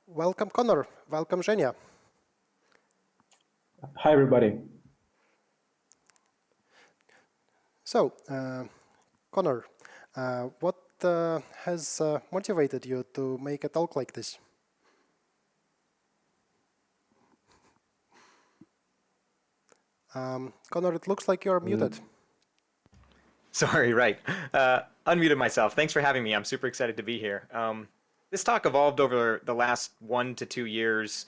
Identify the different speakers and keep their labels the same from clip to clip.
Speaker 1: Welcome, Conor. Welcome, Zhenya.
Speaker 2: Hi, everybody.
Speaker 1: So, Conor, what has motivated you to make a talk like this? Conor, it looks like you're muted.
Speaker 3: Sorry, right. Unmuted myself. Thanks for having me. I'm super excited to be here. This talk evolved over the last 1 to 2 years,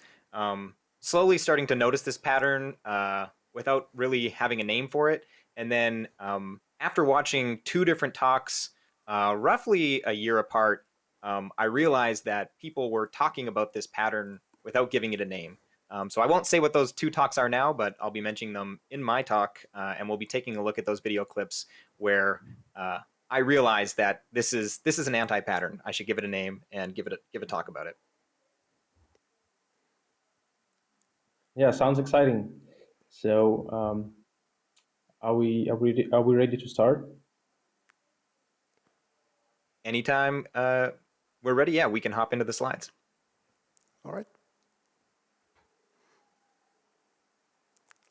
Speaker 3: slowly starting to notice this pattern without really having a name for it. And then after watching two different talks, roughly a year apart, I realized that people were talking about this pattern without giving it a name. So I won't say what those two talks are now, but I'll be mentioning them in my talk, and we'll be taking a look at those video clips where I realized that this is an anti-pattern. I should give it a name and give a talk about it.
Speaker 2: Yeah, sounds exciting. So, are we ready to start?
Speaker 3: Anytime we're ready, yeah, we can hop into the slides.
Speaker 1: All right.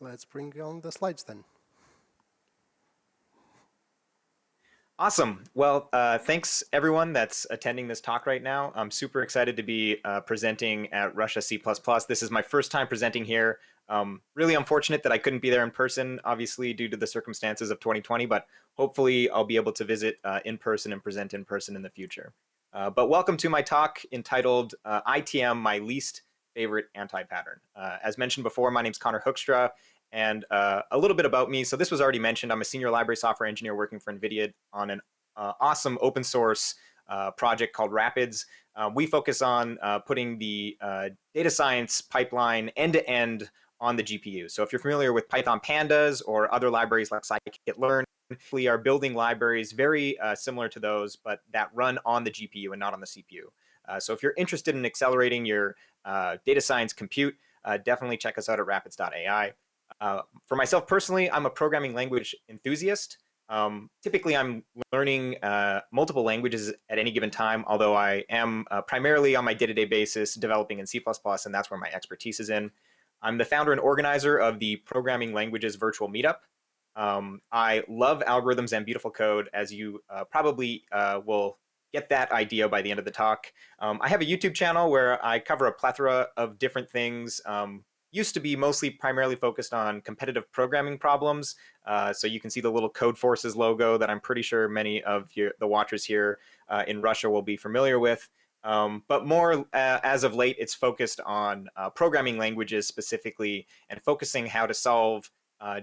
Speaker 1: Let's bring on the slides then.
Speaker 3: Awesome. Well, thanks everyone that's attending this talk right now. I'm super excited to be presenting at Russia C++. This is my first time presenting here. Really unfortunate that I couldn't be there in person, obviously, due to the circumstances of 2020, but hopefully I'll be able to visit in person and present in person in the future. But welcome to my talk entitled ITM, My Least Favorite Anti-Pattern. As mentioned before, my name's Conor Hoekstra, and a little bit about me. So this was already mentioned. I'm a senior library software engineer working for NVIDIA on an awesome open source project called Rapids. We focus on putting the data science pipeline end-to-end on the GPU. So if you're familiar with Python pandas or other libraries like scikit-learn, we are building libraries very similar to those, but that run on the GPU and not on the CPU. So if you're interested in accelerating your data science compute, definitely check us out at rapids.ai. For myself personally, I'm a programming language enthusiast. Typically, I'm learning multiple languages at any given time, although I am primarily on my day-to-day basis developing in C++, and that's where my expertise is in. I'm the founder and organizer of the Programming Languages Virtual Meetup. I love algorithms and beautiful code, as you probably will get that idea by the end of the talk. I have a YouTube channel where I cover a plethora of different things. Used to be mostly primarily focused on competitive programming problems. So you can see the little Code Forces logo that I'm pretty sure many of the watchers here in Russia will be familiar with. But more as of late, it's focused on programming languages specifically and focusing how to solve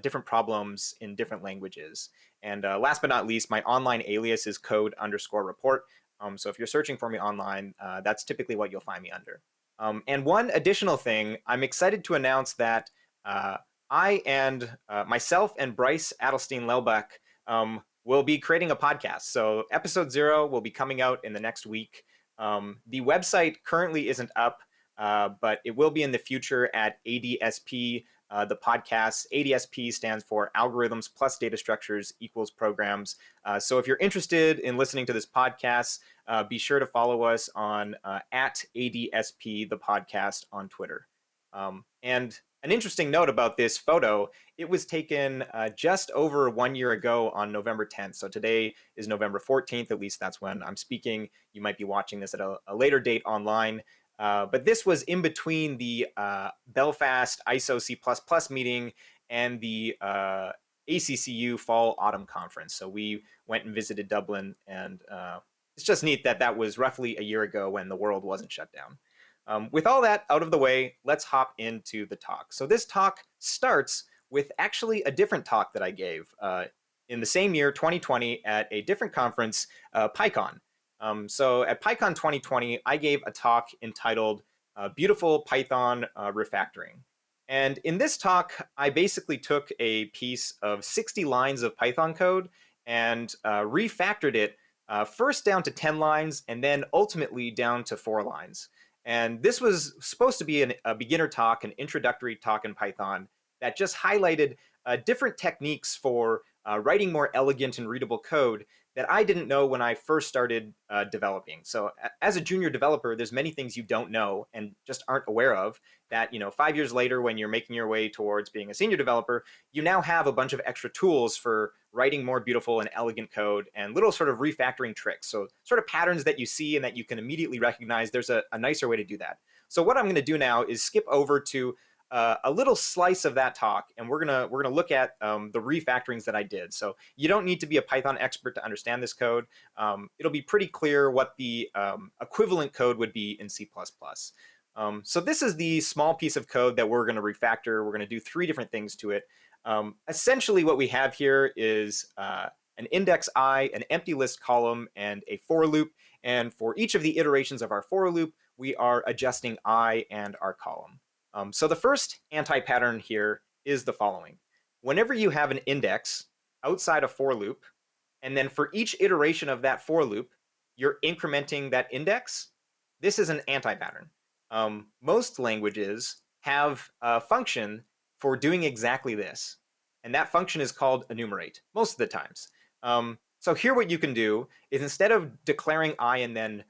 Speaker 3: different problems in different languages. And last but not least, my online alias is code_report. So if you're searching for me online, that's typically what you'll find me under. And one additional thing, I'm excited to announce that I and myself and Bryce Adelstein-Lelbach will be creating a podcast. So episode 0 will be coming out in the next week. The website currently isn't up, but it will be in the future at ADSP, the podcast. ADSP stands for Algorithms Plus Data Structures Equals Programs. So if you're interested in listening to this podcast, be sure to follow us on at ADSP, the podcast on Twitter. And an interesting note about this photo, it was taken just over 1 year ago on November 10th. So today is November 14th, at least that's when I'm speaking. You might be watching this at a later date online. But this was in between the Belfast ISO C++ meeting and the ACCU Fall Autumn Conference. So we went and visited Dublin, and it's just neat that that was roughly a year ago when the world wasn't shut down. With all that out of the way, let's hop into the talk. So this talk starts with actually a different talk that I gave in the same year, 2020, at a different conference, PyCon. So at PyCon 2020, I gave a talk entitled Beautiful Python Refactoring. And in this talk, I basically took a piece of 60 lines of Python code and refactored it first down to 10 lines and then ultimately down to 4 lines. And this was supposed to be a beginner talk, an introductory talk in Python that just highlighted different techniques for writing more elegant and readable code that I didn't know when I first started developing. So as a junior developer, there's many things you don't know and just aren't aware of that, 5 years later, when you're making your way towards being a senior developer, you now have a bunch of extra tools for writing more beautiful and elegant code and little sort of refactoring tricks. So sort of patterns that you see and that you can immediately recognize. There's a nicer way to do that. So what I'm going to do now is skip over to a little slice of that talk, and we're gonna look at the refactorings that I did. So you don't need to be a Python expert to understand this code. It'll be pretty clear what the equivalent code would be in C++. So this is the small piece of code that we're going to refactor. We're going to do 3 different things to it. Essentially, what we have here is an index I, an empty list column, and a for loop. And for each of the iterations of our for loop, we are adjusting I and our column. So the first anti-pattern here is the following. Whenever you have an index outside a for loop, and then for each iteration of that for loop, you're incrementing that index, this is an anti-pattern. Most languages have a function for doing exactly this, and that function is called enumerate most of the times. So here what you can do is, instead of declaring I and then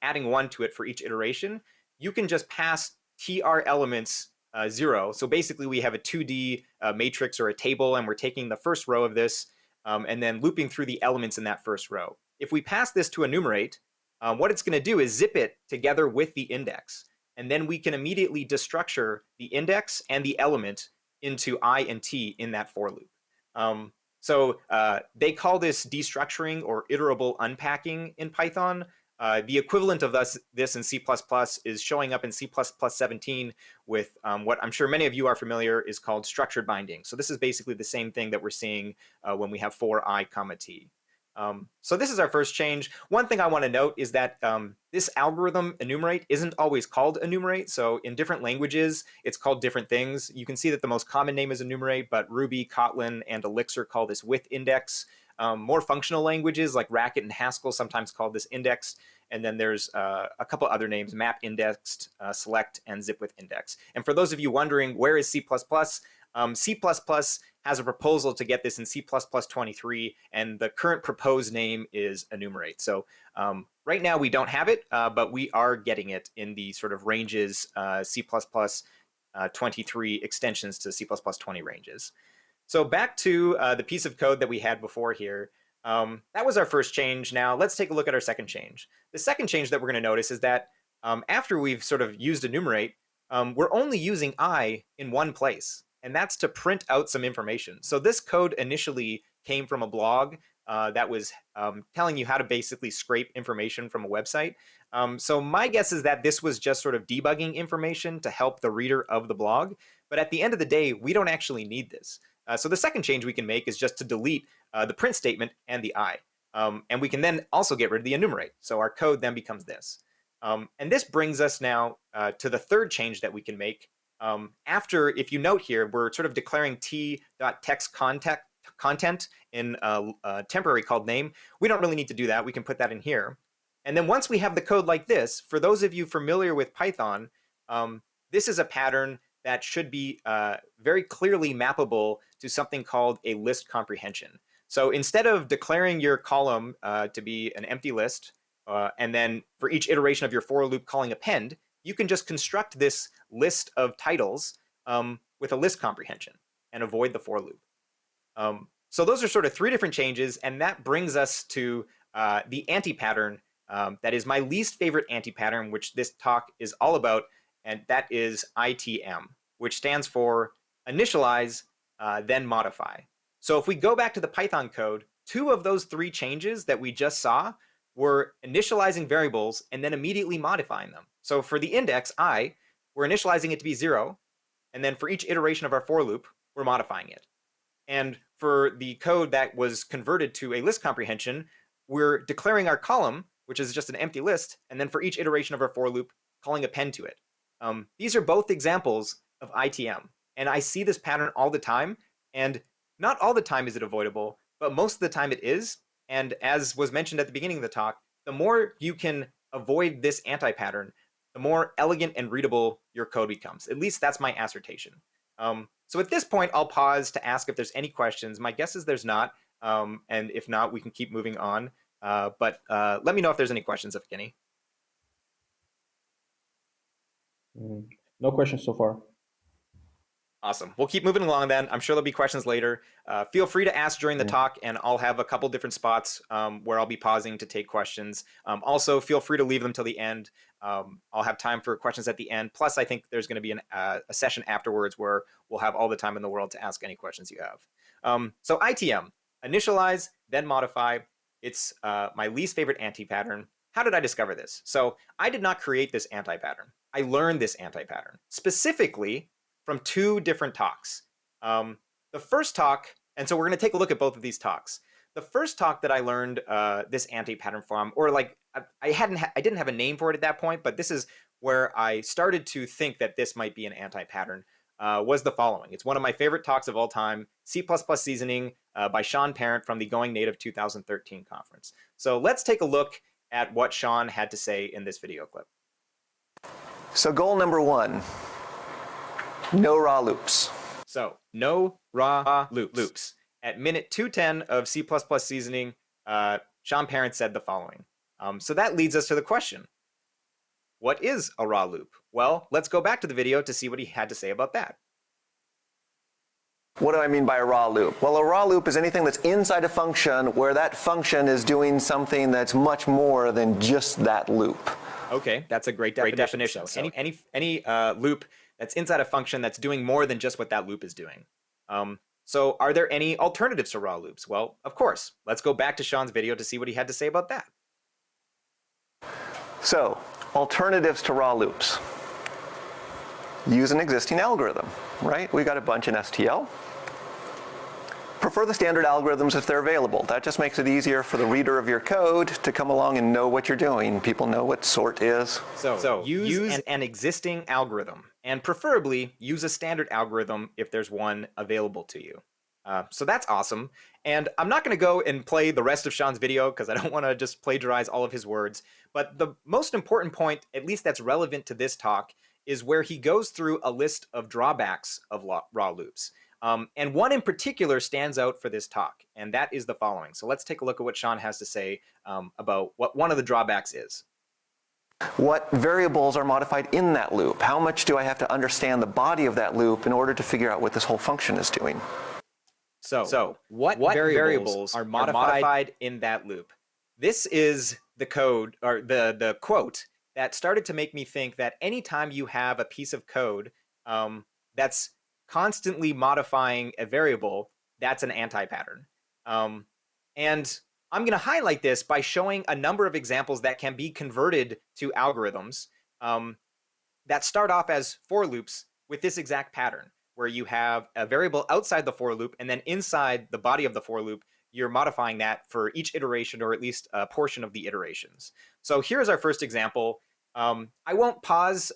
Speaker 3: adding 1 to it for each iteration, you can just pass tr elements 0. So basically we have a 2D matrix or a table, and we're taking the first row of this and then looping through the elements in that first row. If we pass this to enumerate, what it's going to do is zip it together with the index. And then we can immediately destructure the index and the element into I and t in that for loop. So they call this destructuring or iterable unpacking in Python. The equivalent of this in C++ is showing up in C++ 17 with what I'm sure many of you are familiar is called structured binding. So this is basically the same thing that we're seeing when we have for I, t. So this is our first change. One thing I want to note is that this algorithm enumerate isn't always called enumerate. So in different languages, it's called different things. You can see that the most common name is enumerate, but Ruby, Kotlin, and Elixir call this with index. More functional languages like Racket and Haskell sometimes call this indexed. And then there's a couple other names: map indexed, select, and zip with index. And for those of you wondering, where is C++? C++ has a proposal to get this in C++ 23, and the current proposed name is enumerate. So right now we don't have it, but we are getting it in the sort of ranges C++ 23 extensions to C++ 20 ranges. So back to the piece of code that we had before here. That was our first change. Now let's take a look at our second change. The second change that we're going to notice is that after we've sort of used enumerate, we're only using I in one place, and that's to print out some information. So this code initially came from a blog that was telling you how to basically scrape information from a website. So my guess is that this was just sort of debugging information to help the reader of the blog. But at the end of the day, we don't actually need this. So the second change we can make is just to delete the print statement and the I. And we can then also get rid of the enumerate. So our code then becomes this. And this brings us now to the third change that we can make. After, if you note here, we're sort of declaring t.text content in a temporary called name. We don't really need to do that. We can put that in here. And then once we have the code like this, for those of you familiar with Python, this is a pattern that should be very clearly mappable to something called a list comprehension. So instead of declaring your column to be an empty list, and then for each iteration of your for loop calling append, you can just construct this list of titles with a list comprehension and avoid the for loop. So those are sort of 3 different changes, and that brings us to the anti-pattern that is my least favorite anti-pattern, which this talk is all about, and that is ITM, which stands for initialize, then modify. So if we go back to the Python code, 2 of those 3 changes that we just saw were initializing variables and then immediately modifying them. So for the index I, we're initializing it to be 0, and then for each iteration of our for loop, we're modifying it. And for the code that was converted to a list comprehension, we're declaring our column, which is just an empty list, and then for each iteration of our for loop, calling append to it. These are both examples of ITM, and I see this pattern all the time, and not all the time is it avoidable, but most of the time it is. And as was mentioned at the beginning of the talk, the more you can avoid this anti-pattern, the more elegant and readable your code becomes. At least that's my assertion. So at this point, I'll pause to ask if there's any questions. My guess is there's not. And if not, we can keep moving on. But let me know if there's any questions, if any.
Speaker 2: No questions so far.
Speaker 3: Awesome. We'll keep moving along then. I'm sure there'll be questions later. Feel free to ask during the talk, and I'll have a couple different spots where I'll be pausing to take questions. Also, feel free to leave them till the end. I'll have time for questions at the end. Plus, I think there's going to be a session afterwards where we'll have all the time in the world to ask any questions you have. So ITM, initialize, then modify. It's my least favorite anti-pattern. How did I discover this? So I did not create this anti-pattern. I learned this anti-pattern specifically from two different talks. The first talk, and so we're going to take a look at both of these talks. The first talk that I learned this anti-pattern from, or like I didn't have a name for it at that point, but this is where I started to think that this might be an anti-pattern, was the following. It's one of my favorite talks of all time, C++ Seasoning by Sean Parent from the Going Native 2013 conference. So let's take a look at what Sean had to say in this video clip.
Speaker 4: So goal number 1. No raw loops.
Speaker 3: So no raw loops. At minute 210 of C++ Seasoning, Sean Parent said the following. So that leads us to the question. What is a raw loop? Well, let's go back to the video to see what he had to say about that.
Speaker 4: What do I mean by a raw loop? Well, a raw loop is anything that's inside a function where that function is doing something that's much more than just that loop.
Speaker 3: Okay, that's a great definition. So any loop that's inside a function that's doing more than just what that loop is doing. So are there any alternatives to raw loops? Well, of course. Let's go back to Sean's video to see what he had to say about that.
Speaker 4: So, alternatives to raw loops. Use an existing algorithm, right? We got a bunch in STL. Prefer the standard algorithms if they're available. That just makes it easier for the reader of your code to come along and know what you're doing. People know what sort is.
Speaker 3: So use an existing algorithm, and preferably use a standard algorithm if there's one available to you. So that's awesome. And I'm not going to go and play the rest of Sean's video because I don't want to just plagiarize all of his words. But the most important point, at least that's relevant to this talk, is where he goes through a list of drawbacks of raw loops. And one in particular stands out for this talk, and that is the following. So let's take a look at what Sean has to say about what one of the drawbacks is.
Speaker 4: What variables are modified in that loop? How much do I have to understand the body of that loop in order to figure out what this whole function is doing?
Speaker 3: So what variables are modified in that loop? This is the code, or the quote, that started to make me think that anytime you have a piece of code that's constantly modifying a variable, that's an anti-pattern. And I'm going to highlight this by showing a number of examples that can be converted to algorithms that start off as for loops with this exact pattern, where you have a variable outside the for loop, and then inside the body of the for loop, you're modifying that for each iteration, or at least a portion of the iterations. So here's our first example. I won't pause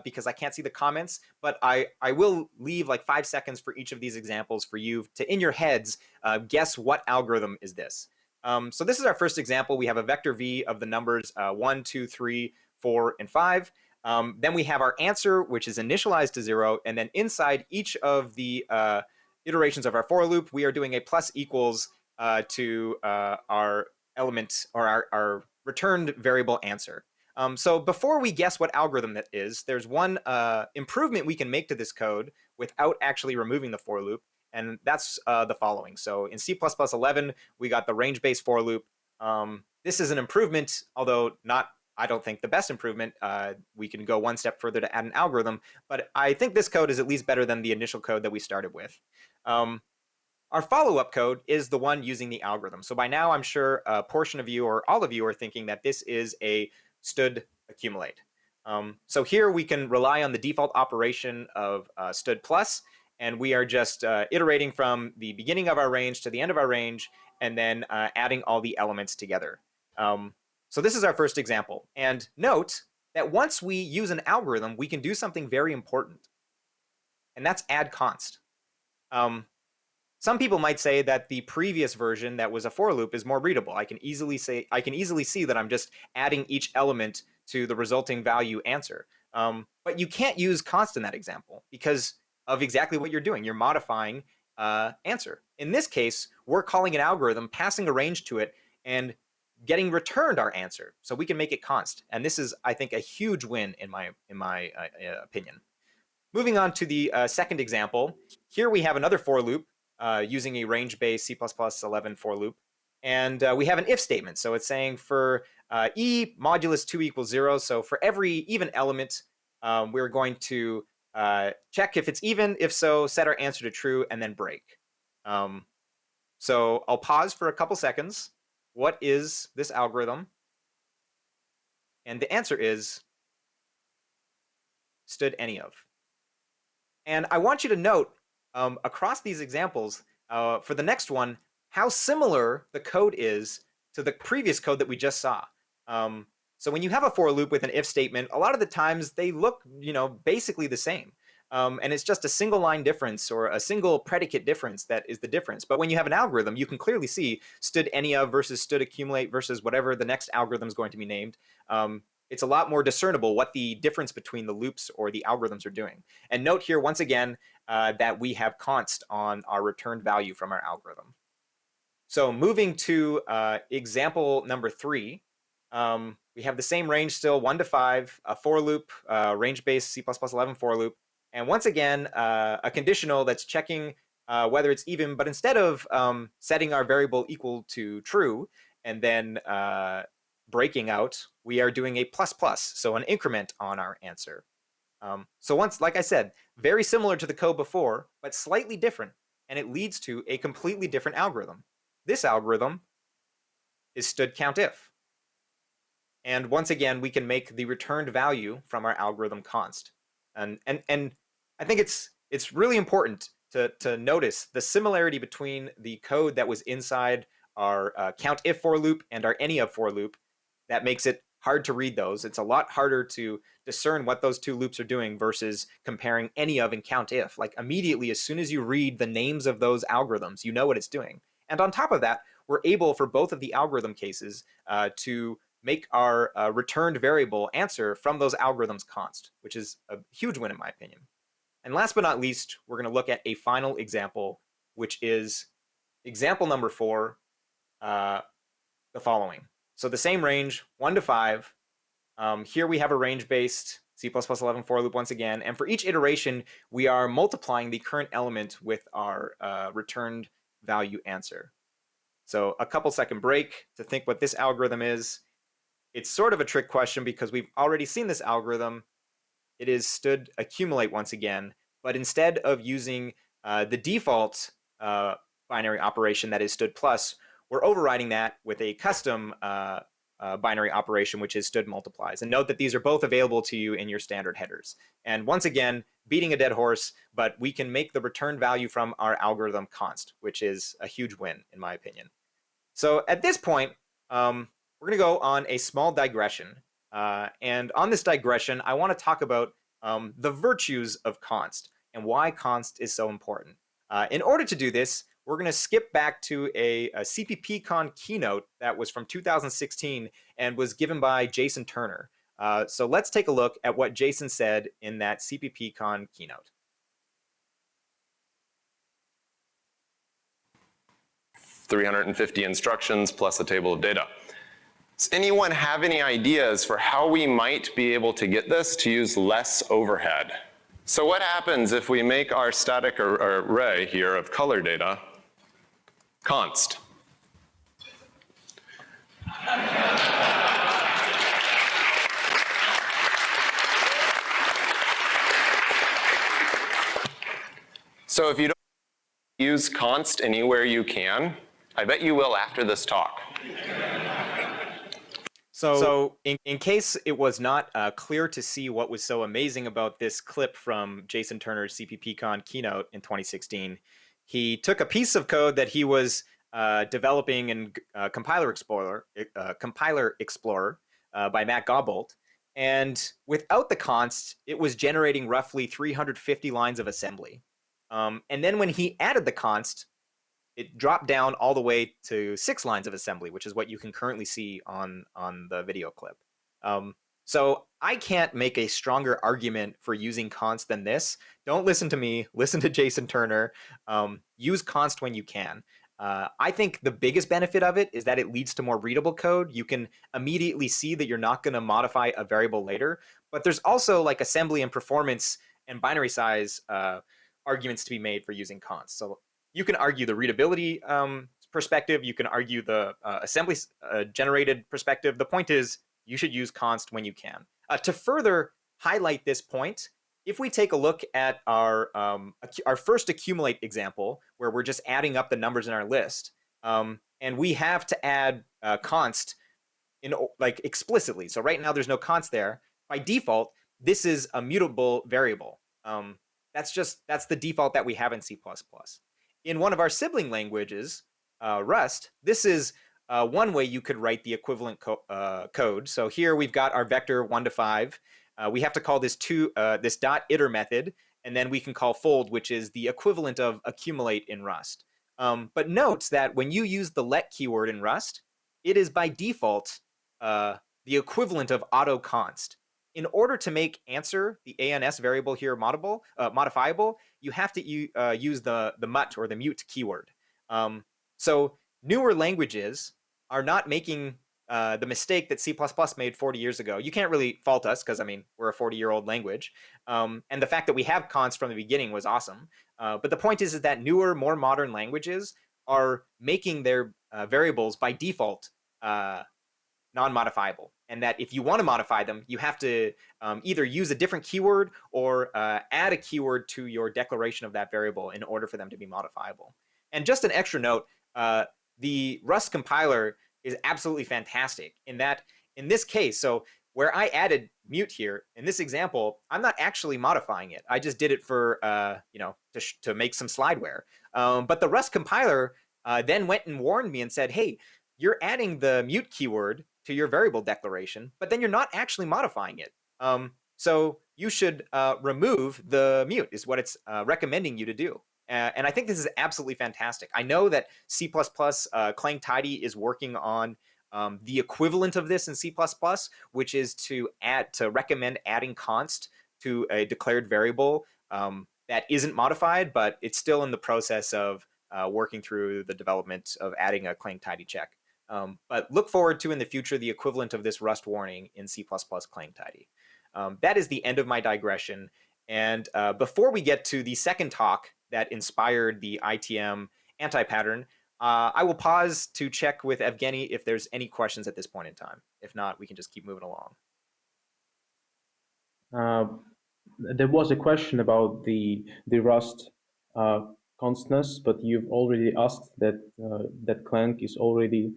Speaker 3: because I can't see the comments, but I will leave like 5 seconds for each of these examples for you to, in your heads, guess what algorithm is this. So this is our first example. We have a vector v of the numbers 1, 2, 3, 4, and 5. Then we have our answer, which is initialized to 0. And then inside each of the iterations of our for loop, we are doing a plus equals to our element, or our returned variable answer. So before we guess what algorithm that is, there's one improvement we can make to this code without actually removing the for loop, and that's the following. So in C++ 11, we got the range-based for loop. This is an improvement, although not, I don't think, the best improvement. We can go one step further to add an algorithm, but I think this code is at least better than the initial code that we started with. Our follow-up code is the one using the algorithm. So by now, I'm sure a portion of you, or all of you, are thinking that this is a std accumulate. So here we can rely on the default operation of std plus, and we are just iterating from the beginning of our range to the end of our range, and then adding all the elements together. So this is our first example. And note that once we use an algorithm, we can do something very important, and that's add const. Some people might say that the previous version that was a for loop is more readable. I can easily see that I'm just adding each element to the resulting value answer. But you can't use const in that example because of exactly what you're doing. You're modifying answer. In this case, we're calling an algorithm, passing a range to it, and getting returned our answer. So we can make it const. And this is, I think, a huge win in my opinion. Moving on to the second example, here we have another for loop using a range-based C++11 for loop. And we have an if statement. So it's saying for e modulus 2 equals 0. So for every even element, we're going to check if it's even. If so, set our answer to true and then break. So I'll pause for a couple seconds. What is this algorithm? And the answer is stood any of. And I want you to note across these examples, for the next one, how similar the code is to the previous code that we just saw. So when you have a for loop with an if statement, a lot of the times they look, basically the same. And it's just a single line difference or a single predicate difference that is the difference. But when you have an algorithm, you can clearly see stood any of versus stood accumulate versus whatever the next algorithm is going to be named. It's a lot more discernible what the difference between the loops or the algorithms are doing. And note here, once again, that we have const on our returned value from our algorithm. So moving to example number 3, we have the same range still, 1 to 5, a for loop, range-based C++11 for loop. And once again, a conditional that's checking whether it's even, but instead of setting our variable equal to true and then breaking out, we are doing a plus plus, so an increment on our answer. So once, like I said, very similar to the code before, but slightly different, and it leads to a completely different algorithm. This algorithm is stood countif. And once again, we can make the returned value from our algorithm const. And I think it's really important to notice the similarity between the code that was inside our countif for loop and our any of for loop. That makes it hard to read those. It's a lot harder to discern what those two loops are doing versus comparing any of and countif. Like immediately, as soon as you read the names of those algorithms, you know what it's doing. And on top of that, we're able for both of the algorithm cases to make our returned variable answer from those algorithms const, which is a huge win in my opinion. And last but not least, we're going to look at a final example, which is example number 4, the following. So the same range, 1 to 5. Here we have a range-based C++11 for loop once again. And for each iteration, we are multiplying the current element with our returned value answer. So a couple second break to think what this algorithm is. It's sort of a trick question because we've already seen this algorithm. It is stood accumulate once again, but instead of using the default binary operation that is stood plus, we're overriding that with a custom binary operation, which is stood multiplies. And note that these are both available to you in your standard headers. And once again, beating a dead horse, but we can make the return value from our algorithm const, which is a huge win, in my opinion. So at this point, we're going to go on a small digression. And on this digression, I want to talk about the virtues of const and why const is so important. In order to do this, we're going to skip back to a CPPCon keynote that was from 2016 and was given by Jason Turner. So let's take a look at what Jason said in that CPPCon keynote.
Speaker 5: "350 instructions plus a table of data. Does anyone have any ideas for how we might be able to get this to use less overhead? So what happens if we make our static array here of color data const? So if you don't use const anywhere you can, I bet you will after this talk.
Speaker 3: So in case it was not clear to see what was so amazing about this clip from Jason Turner's CPPCon keynote in 2016, he took a piece of code that he was developing in Compiler Explorer by Matt Gaubolt. And without the const, it was generating roughly 350 lines of assembly. And then when he added the const, it dropped down all the way to 6 lines of assembly, which is what you can currently see on the video clip. So I can't make a stronger argument for using const than this. Don't listen to me. Listen to Jason Turner. Use const when you can. I think the biggest benefit of it is that it leads to more readable code. You can immediately see that you're not going to modify a variable later. But there's also like assembly and performance and binary size arguments to be made for using const. So you can argue the readability perspective. You can argue the assembly generated perspective. The point is, you should use const when you can. To further highlight this point, if we take a look at our first accumulate example, where we're just adding up the numbers in our list, and we have to add const in like explicitly. So right now there's no const there. By default, this is a mutable variable. That's the default that we have in C++. In one of our sibling languages, Rust, this is one way you could write the equivalent code. So here we've got our vector 1 to 5. We have to call this this dot iter method, and then we can call fold, which is the equivalent of accumulate in Rust. But note that when you use the let keyword in Rust, it is by default the equivalent of auto const. In order to make answer, the ans variable here, modifiable, you have to use the mut or the mute keyword. So newer languages are not making the mistake that C++ made 40 years ago. You can't really fault us because, I mean, we're a 40-year-old language. And the fact that we have const from the beginning was awesome. But the point is that newer, more modern languages are making their variables by default non-modifiable. And that if you want to modify them, you have to either use a different keyword or add a keyword to your declaration of that variable in order for them to be modifiable. And just an extra note, the Rust compiler is absolutely fantastic in that, in this case, so where I added mute here, in this example, I'm not actually modifying it. I just did it for, to make some slideware. But the Rust compiler then went and warned me and said, hey, you're adding the mute keyword to your variable declaration, but then you're not actually modifying it. So you should remove the mute is what it's recommending you to do. And I think this is absolutely fantastic. I know that C++ Clang Tidy is working on the equivalent of this in C++, which is to recommend adding const to a declared variable that isn't modified, but it's still in the process of working through the development of adding a Clang Tidy check. But look forward to in the future the equivalent of this Rust warning in C++ Clang Tidy. That is the end of my digression. And before we get to the second talk that inspired the ITM anti-pattern, I will pause to check with Evgeny if there's any questions at this point in time. If not, we can just keep moving along.
Speaker 2: There was a question about the Rust constness, but you've already asked that that Clang is already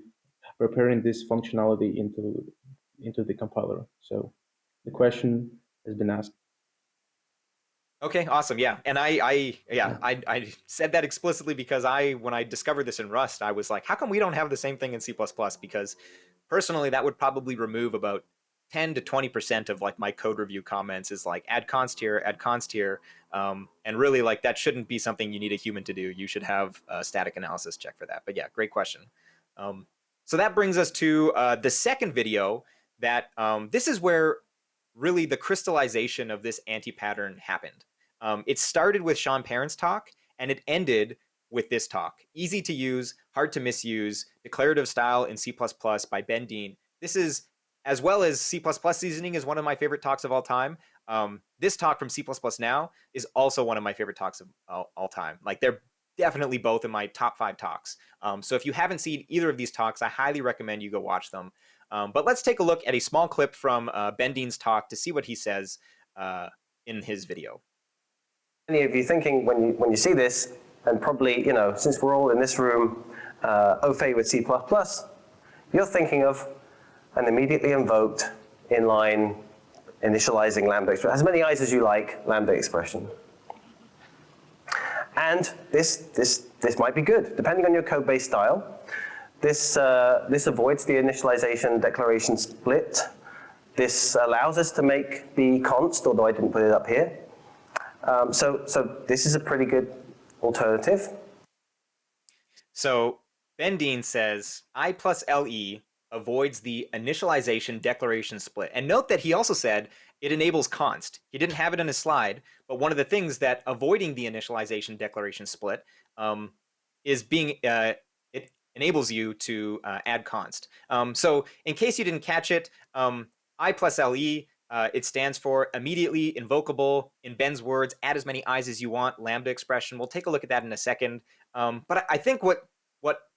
Speaker 2: preparing this functionality into the compiler. So the question has been asked.
Speaker 3: Okay, awesome. Yeah, and I said that explicitly because when I discovered this in Rust, I was like, how come we don't have the same thing in C++? Because personally, that would probably remove about 10 to 20% of like my code review comments is like add const here, and really like that shouldn't be something you need a human to do. You should have a static analysis check for that. But yeah, great question. So that brings us to the second video that this is where really the crystallization of this anti-pattern happened. It started with Sean Parent's talk, and it ended with this talk. Easy to use, hard to misuse, declarative style in C++ by Ben Deane. This is, as well as C++ seasoning is one of my favorite talks of all time. This talk from C++ Now is also one of my favorite talks of all time. Like they're definitely both in my top 5 talks. So if you haven't seen either of these talks, I highly recommend you go watch them. But let's take a look at a small clip from Ben Deane's talk to see what he says in his video.
Speaker 6: Many of you thinking when you see this, and probably, since we're all in this room au fait with C++, you're thinking of an immediately invoked inline initializing Lambda expression, as many eyes as you like, Lambda expression. And this might be good, depending on your code base style. This avoids the initialization declaration split. This allows us to make the const, although I didn't put it up here. So this is a pretty good alternative.
Speaker 3: So Ben Deane says I plus LE avoids the initialization declaration split. And note that he also said it enables const. He didn't have it in his slide, but one of the things that avoiding the initialization declaration split is being, it enables you to add const. So in case you didn't catch it, I plus LE, it stands for immediately invocable, in Ben's words, add as many i's as you want, lambda expression. We'll take a look at that in a second. But I think what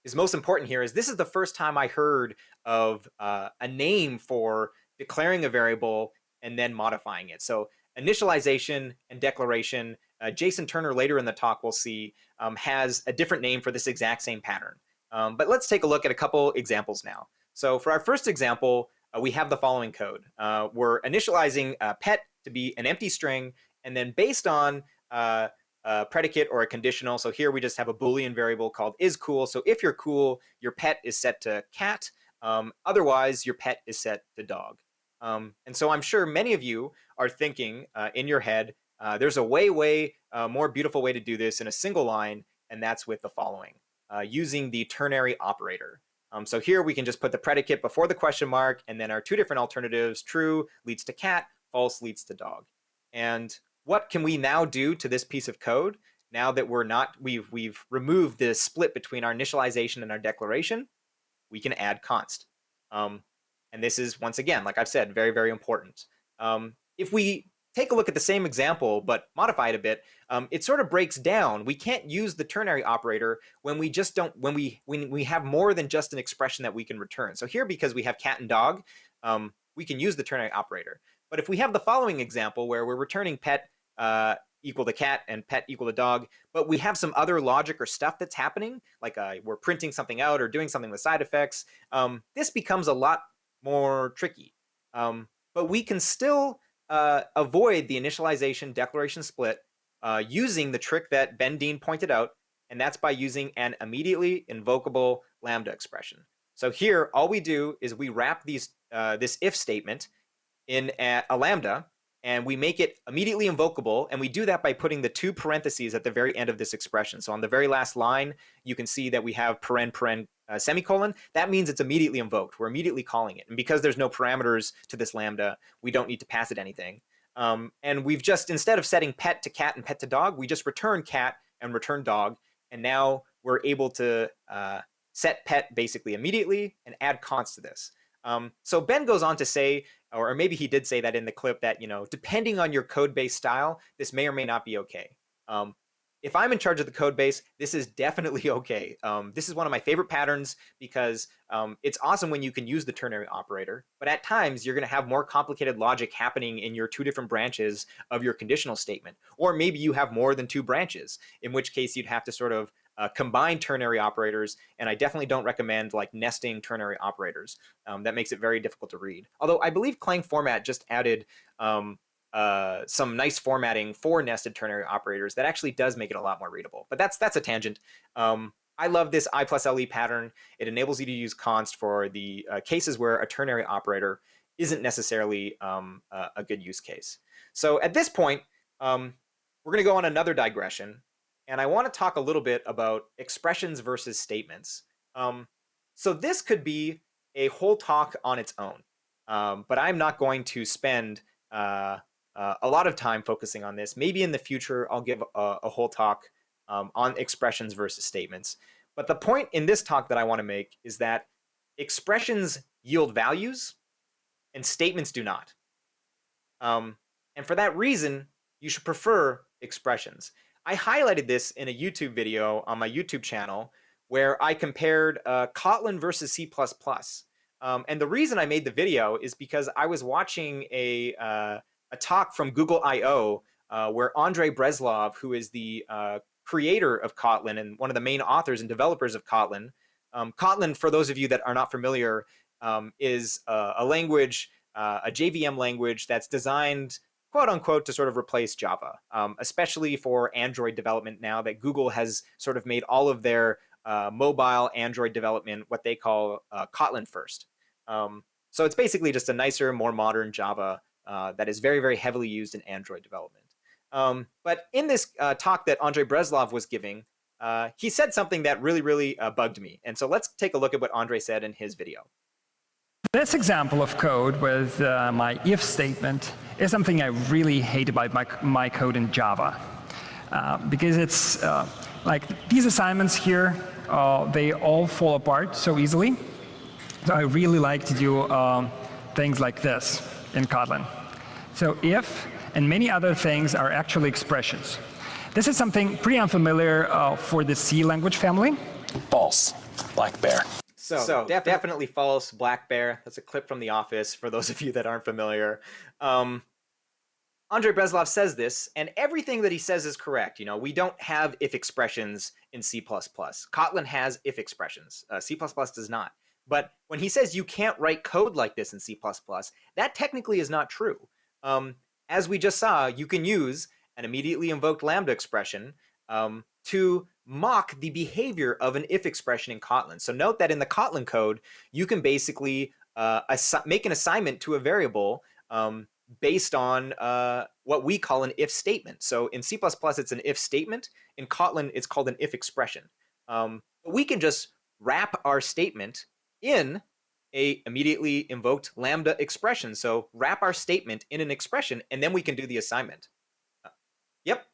Speaker 3: is most important here is this is the first time I heard of a name for declaring a variable and then modifying it. So initialization and declaration, Jason Turner later in the talk we'll see has a different name for this exact same pattern. But let's take a look at a couple examples now. So for our first example, we have the following code. We're initializing pet to be an empty string, and then based on a predicate or a conditional. So here we just have a Boolean variable called isCool. So if you're cool, your pet is set to cat. Otherwise, your pet is set to dog. And so I'm sure many of you are thinking in your head, there's a way more beautiful way to do this in a single line, and that's with the following, using the ternary operator. So here we can just put the predicate before the question mark, and then our two different alternatives, true leads to cat, false leads to dog. And what can we now do to this piece of code now that we've removed the split between our initialization and our declaration? We can add const. And this is, once again, like I've said, very, very important. If we take a look at the same example, but modify it a bit, it sort of breaks down. We can't use the ternary operator when we just don't, when we have more than just an expression that we can return. So here, because we have cat and dog, we can use the ternary operator. But if we have the following example where we're returning pet equal to cat and pet equal to dog, but we have some other logic or stuff that's happening, like we're printing something out or doing something with side effects, this becomes a lot more tricky. But we can still avoid the initialization declaration split using the trick that Ben Deane pointed out, and that's by using an immediately invocable lambda expression. So here, all we do is we wrap this if statement in a lambda, and we make it immediately invocable, and we do that by putting the two parentheses at the very end of this expression. So on the very last line, you can see that we have paren, semicolon. That means it's immediately invoked. We're immediately calling it. And because there's no parameters to this lambda, we don't need to pass it anything. And we've just, instead of setting pet to cat and pet to dog, we just return cat and return dog. And now we're able to set pet basically immediately and add const to this. So Ben goes on to say, or maybe he did say that in the clip, that, depending on your code base style, this may or may not be okay. If I'm in charge of the code base, this is definitely okay. This is one of my favorite patterns because it's awesome when you can use the ternary operator, but at times you're going to have more complicated logic happening in your two different branches of your conditional statement. Or maybe you have more than two branches, in which case you'd have to sort of combine ternary operators, and I definitely don't recommend like nesting ternary operators. That makes it very difficult to read. Although I believe Clang Format just added some nice formatting for nested ternary operators that actually does make it a lot more readable. But that's a tangent. I love this I plus LE pattern. It enables you to use const for the cases where a ternary operator isn't necessarily a good use case. So at this point, we're going to go on another digression. And I want to talk a little bit about expressions versus statements. So this could be a whole talk on its own, but I'm not going to spend a lot of time focusing on this. Maybe in the future, I'll give a whole talk on expressions versus statements. But the point in this talk that I want to make is that expressions yield values and statements do not. And for that reason, you should prefer expressions. I highlighted this in a YouTube video on my YouTube channel where I compared Kotlin versus C++. And the reason I made the video is because I was watching a talk from Google I/O where Andrei Breslov, who is the creator of Kotlin and one of the main authors and developers of Kotlin. Kotlin, for those of you that are not familiar, is a language, a JVM language that's designed, quote unquote, to sort of replace Java, especially for Android development now that Google has sort of made all of their mobile Android development what they call Kotlin first. So it's basically just a nicer, more modern Java that is very, very heavily used in Android development. But in this talk that Andrei Breslov was giving, he said something that really, really bugged me. And so let's take a look at what Andrei said in his video.
Speaker 7: This example of code with my if statement is something I really hate about my code in Java. Because it's like these assignments here, they all fall apart so easily. So I really like to do things like this in Kotlin. So if and many other things are actually expressions. This is something pretty unfamiliar for the C language family.
Speaker 8: False. Black bear.
Speaker 3: So definitely false, black bear. That's a clip from The Office for those of you that aren't familiar. Andrei Breslov says this, and everything that he says is correct. You know, we don't have if expressions in C++. Kotlin has if expressions. C++ does not. But when he says you can't write code like this in C++, that technically is not true. As we just saw, you can use an immediately invoked Lambda expression to mock the behavior of an if expression in Kotlin. So note that in the Kotlin code, you can basically make an assignment to a variable based on what we call an if statement. So in C++, it's an if statement. In Kotlin, it's called an if expression. But we can just wrap our statement in a immediately invoked Lambda expression. So wrap our statement in an expression, and then we can do the assignment. Yep.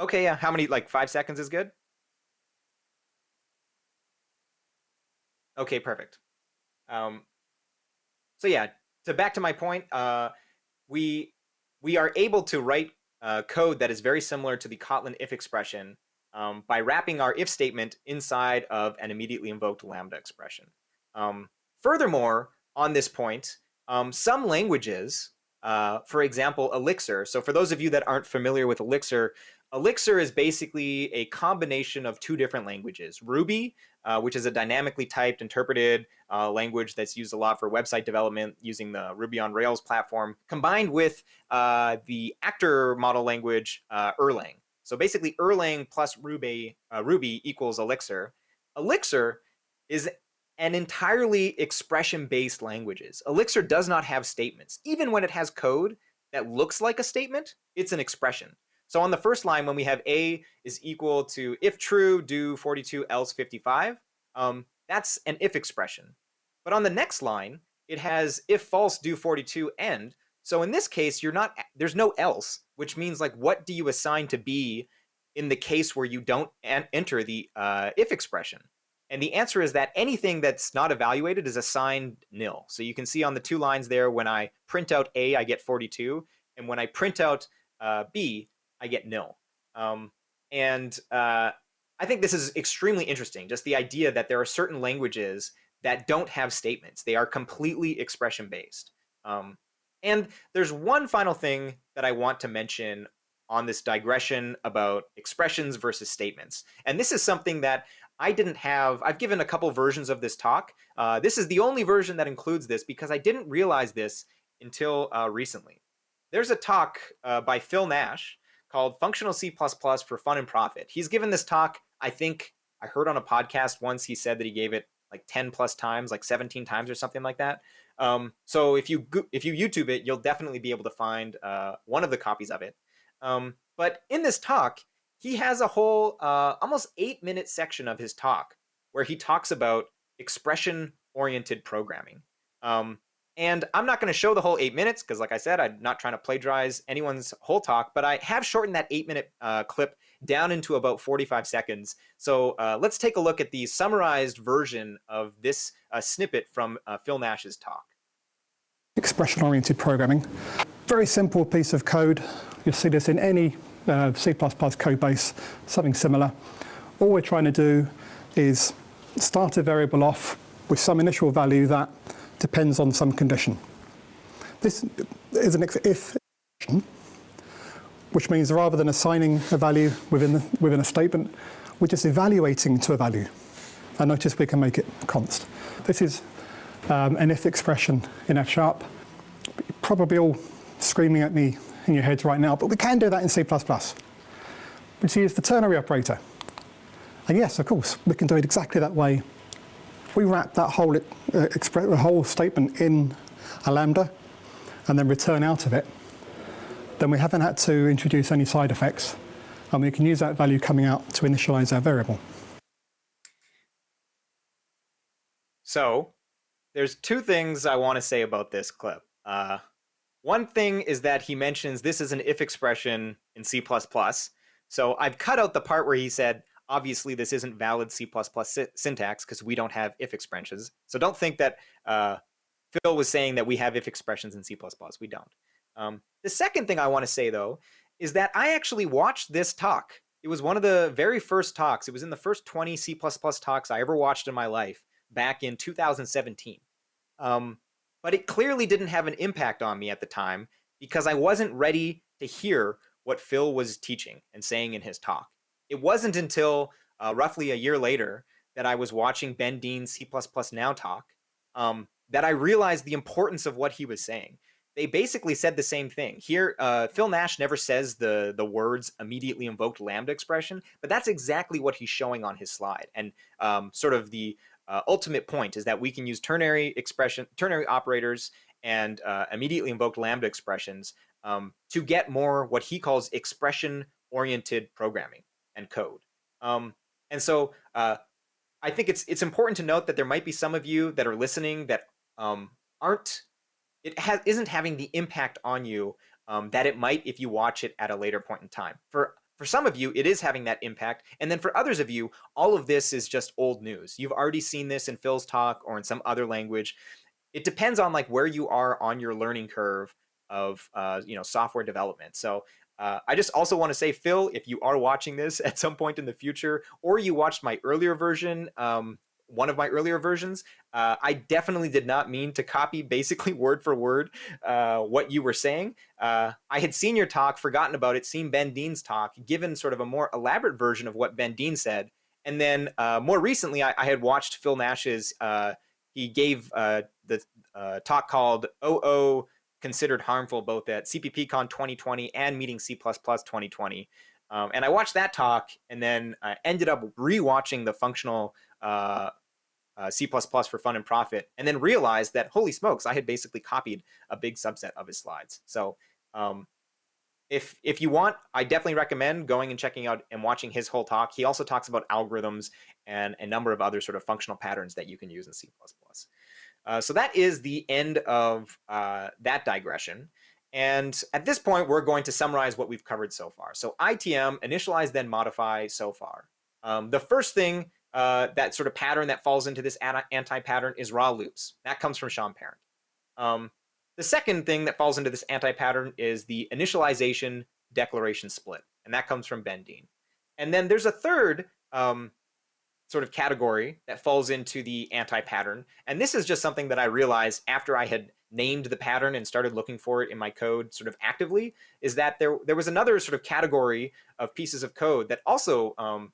Speaker 3: Okay, yeah, how many, like 5 seconds is good? Okay, perfect. So yeah, back to my point, we are able to write code that is very similar to the Kotlin if expression by wrapping our if statement inside of an immediately invoked Lambda expression. Furthermore, on this point, some languages, for example, Elixir. So for those of you that aren't familiar with Elixir, Elixir is basically a combination of two different languages. Ruby, which is a dynamically typed, interpreted language that's used a lot for website development using the Ruby on Rails platform, combined with the actor model language, Erlang. So basically, Erlang plus Ruby equals Elixir. Elixir is an entirely expression-based language. Elixir does not have statements. Even when it has code that looks like a statement, it's an expression. So on the first line, when we have A is equal to if true, do 42, else 55, that's an if expression. But on the next line, it has if false, do 42, end. So in this case, there's no else, which means like, what do you assign to B in the case where you don't enter the if expression? And the answer is that anything that's not evaluated is assigned nil. So you can see on the 2 lines there, when I print out A, I get 42. And when I print out B, I get nil. I think this is extremely interesting, just the idea that there are certain languages that don't have statements. They are completely expression-based. And there's one final thing that I want to mention on this digression about expressions versus statements. And this is something that I didn't have. I've given a couple versions of this talk. This is the only version that includes this because I didn't realize this until recently. There's a talk by Phil Nash called Functional C++ for Fun and Profit. He's given this talk, I think I heard on a podcast once he said that he gave it like 10 plus times, like 17 times or something like that. So if you YouTube it, you'll definitely be able to find one of the copies of it. But in this talk, he has a whole almost 8-minute section of his talk where he talks about expression-oriented programming. And I'm not going to show the whole 8 minutes because, like I said, I'm not trying to plagiarize anyone's whole talk, but I have shortened that 8-minute clip down into about 45 seconds. So let's take a look at the summarized version of this snippet from Phil Nash's talk.
Speaker 9: Expression-oriented programming. Very simple piece of code. You'll see this in any C++ code base, something similar. All we're trying to do is start a variable off with some initial value that depends on some condition. This is an if expression, which means rather than assigning a value within a statement, we're just evaluating to a value. And notice we can make it const. This is an if expression in F#. You're probably all screaming at me in your heads right now, but we can do that in C++. We use the ternary operator. And yes, of course, we can do it exactly that way. We wrap that whole statement in a lambda. and then return out of it, then we haven't had to introduce any side effects, and we can use that value coming out to initialize our variable.
Speaker 3: So there's two things I want to say about this clip. One thing is that he mentions this is an if expression in C++. So I've cut out the part where he said, obviously this isn't valid C++ syntax because we don't have if expressions. So don't think that Phil was saying that we have if expressions in C++. We don't. The second thing I want to say, though, is that I actually watched this talk. It was one of the very first talks. It was in the first 20 C++ talks I ever watched in my life back in 2017. But it clearly didn't have an impact on me at the time because I wasn't ready to hear what Phil was teaching and saying in his talk. It wasn't until roughly a year later that I was watching Ben Deane's C++ Now talk that I realized the importance of what he was saying. They basically said the same thing. Here, Phil Nash never says the words immediately invoked lambda expression, but that's exactly what he's showing on his slide. And sort of the ultimate point is that we can use ternary operators and immediately invoked lambda expressions to get more what he calls expression-oriented programming and code. And so I think it's important to note that there might be some of you that are listening that isn't having the impact on you that it might if you watch it at a later point in time. For some of you, it is having that impact. And then for others of you, all of this is just old news. You've already seen this in Phil's talk or in some other language. It depends on like where you are on your learning curve of software development. So I just also want to say, Phil, if you are watching this at some point in the future, or you watched my earlier version, one of my earlier versions, I definitely did not mean to copy basically word for word what you were saying. I had seen your talk, forgotten about it, seen Ben Deane's talk, given sort of a more elaborate version of what Ben Deane said. And then more recently, I had watched Phil Nash's, he gave the talk called OO Considered Harmful, both at CPPCon 2020 and Meeting C++ 2020. And I watched that talk and then ended up rewatching the functional C++ for Fun and Profit, and then realized that, holy smokes, I had basically copied a big subset of his slides. So if you want, I definitely recommend going and checking out and watching his whole talk. He also talks about algorithms and a number of other sort of functional patterns that you can use in C++. So that is the end of that digression. And at this point, we're going to summarize what we've covered so far. So ITM, initialize, then modify so far. The first thing, that sort of pattern that falls into this anti-pattern is raw loops. That comes from Sean Parent. The second thing that falls into this anti-pattern is the initialization declaration split. And that comes from Ben Deane. And then there's a third sort of category that falls into the anti-pattern. And this is just something that I realized after I had named the pattern and started looking for it in my code sort of actively, is that there was another sort of category of pieces of code that also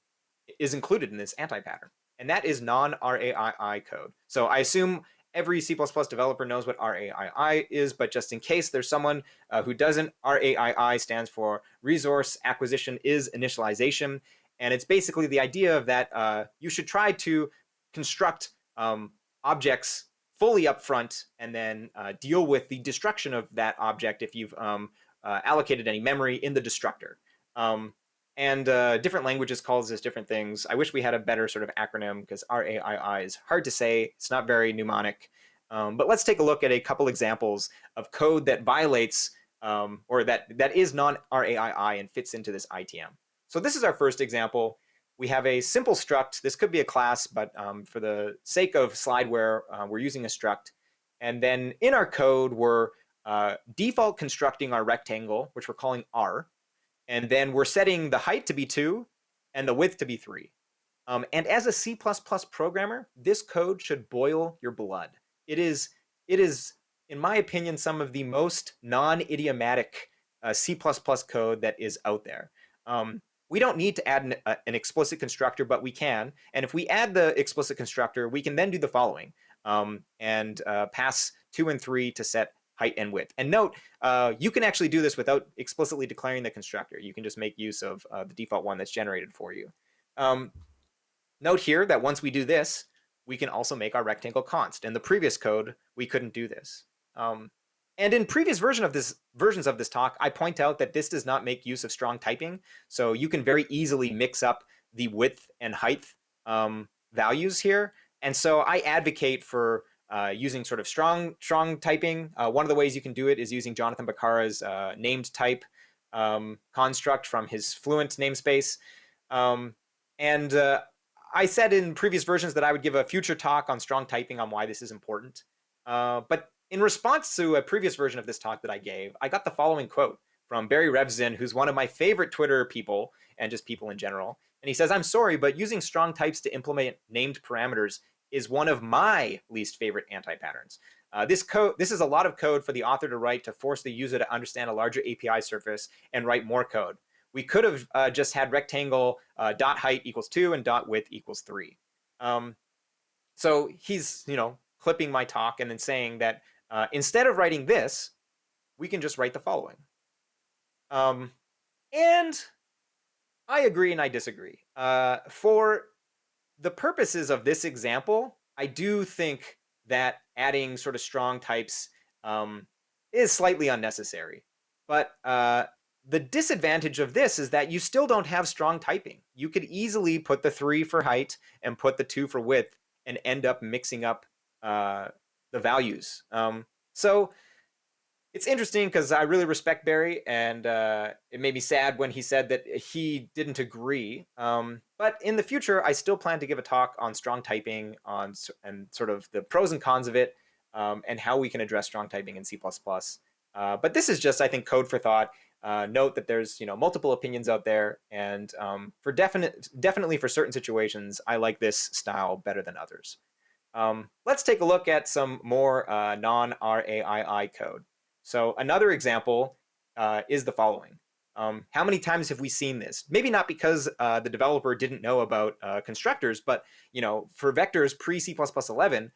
Speaker 3: is included in this anti-pattern. And that is non-RAII code. So I assume every C++ developer knows what RAII is, but just in case there's someone who doesn't, RAII stands for Resource Acquisition is Initialization. And it's basically the idea of that you should try to construct objects fully upfront and then deal with the destruction of that object if you've allocated any memory in the destructor. And different languages calls this different things. I wish we had a better sort of acronym because RAII is hard to say. It's not very mnemonic. But let's take a look at a couple examples of code that violates or that is non-RAII and fits into this ITM. So this is our first example. We have a simple struct. This could be a class, but for the sake of slideware, we're using a struct. And then in our code, we're default constructing our rectangle, which we're calling R. And then we're setting the height to be 2 and the width to be 3. And as a C++ programmer, this code should boil your blood. It is, in my opinion, some of the most non-idiomatic C++ code that is out there. We don't need to add an explicit constructor, but we can. And if we add the explicit constructor, we can then do the following and pass 2 and 3 to set height and width. And note, you can actually do this without explicitly declaring the constructor. You can just make use of the default one that's generated for you. Note here that once we do this, we can also make our rectangle const. In the previous code, we couldn't do this. And in previous versions of this talk, I point out that this does not make use of strong typing. So you can very easily mix up the width and height values here. And so I advocate for using sort of strong typing. One of the ways you can do it is using Jonathan Beccara's named type construct from his Fluent namespace. I said in previous versions that I would give a future talk on strong typing on why this is important. But in response to a previous version of this talk that I gave, I got the following quote from Barry Revzin, who's one of my favorite Twitter people and just people in general. And he says, "I'm sorry, but using strong types to implement named parameters is one of my least favorite anti-patterns. This is a lot of code for the author to write to force the user to understand a larger API surface and write more code. We could have just had rectangle dot height equals 2 and dot width equals 3. So he's, clipping my talk and then saying that instead of writing this, we can just write the following. And I agree and I disagree. For the purposes of this example, I do think that adding sort of strong types is slightly unnecessary. But the disadvantage of this is that you still don't have strong typing. You could easily put the 3 for height and put the 2 for width and end up mixing up the values. So it's interesting because I really respect Barry, and it made me sad when he said that he didn't agree. But in the future, I still plan to give a talk on strong typing and sort of the pros and cons of it, and how we can address strong typing in C++. But this is just, I think, code for thought. Note that there's multiple opinions out there, and definitely for certain situations, I like this style better than others. Let's take a look at some more non-RAII code. So another example is the following. How many times have we seen this? Maybe not because the developer didn't know about constructors, but for vectors pre-C++ 11,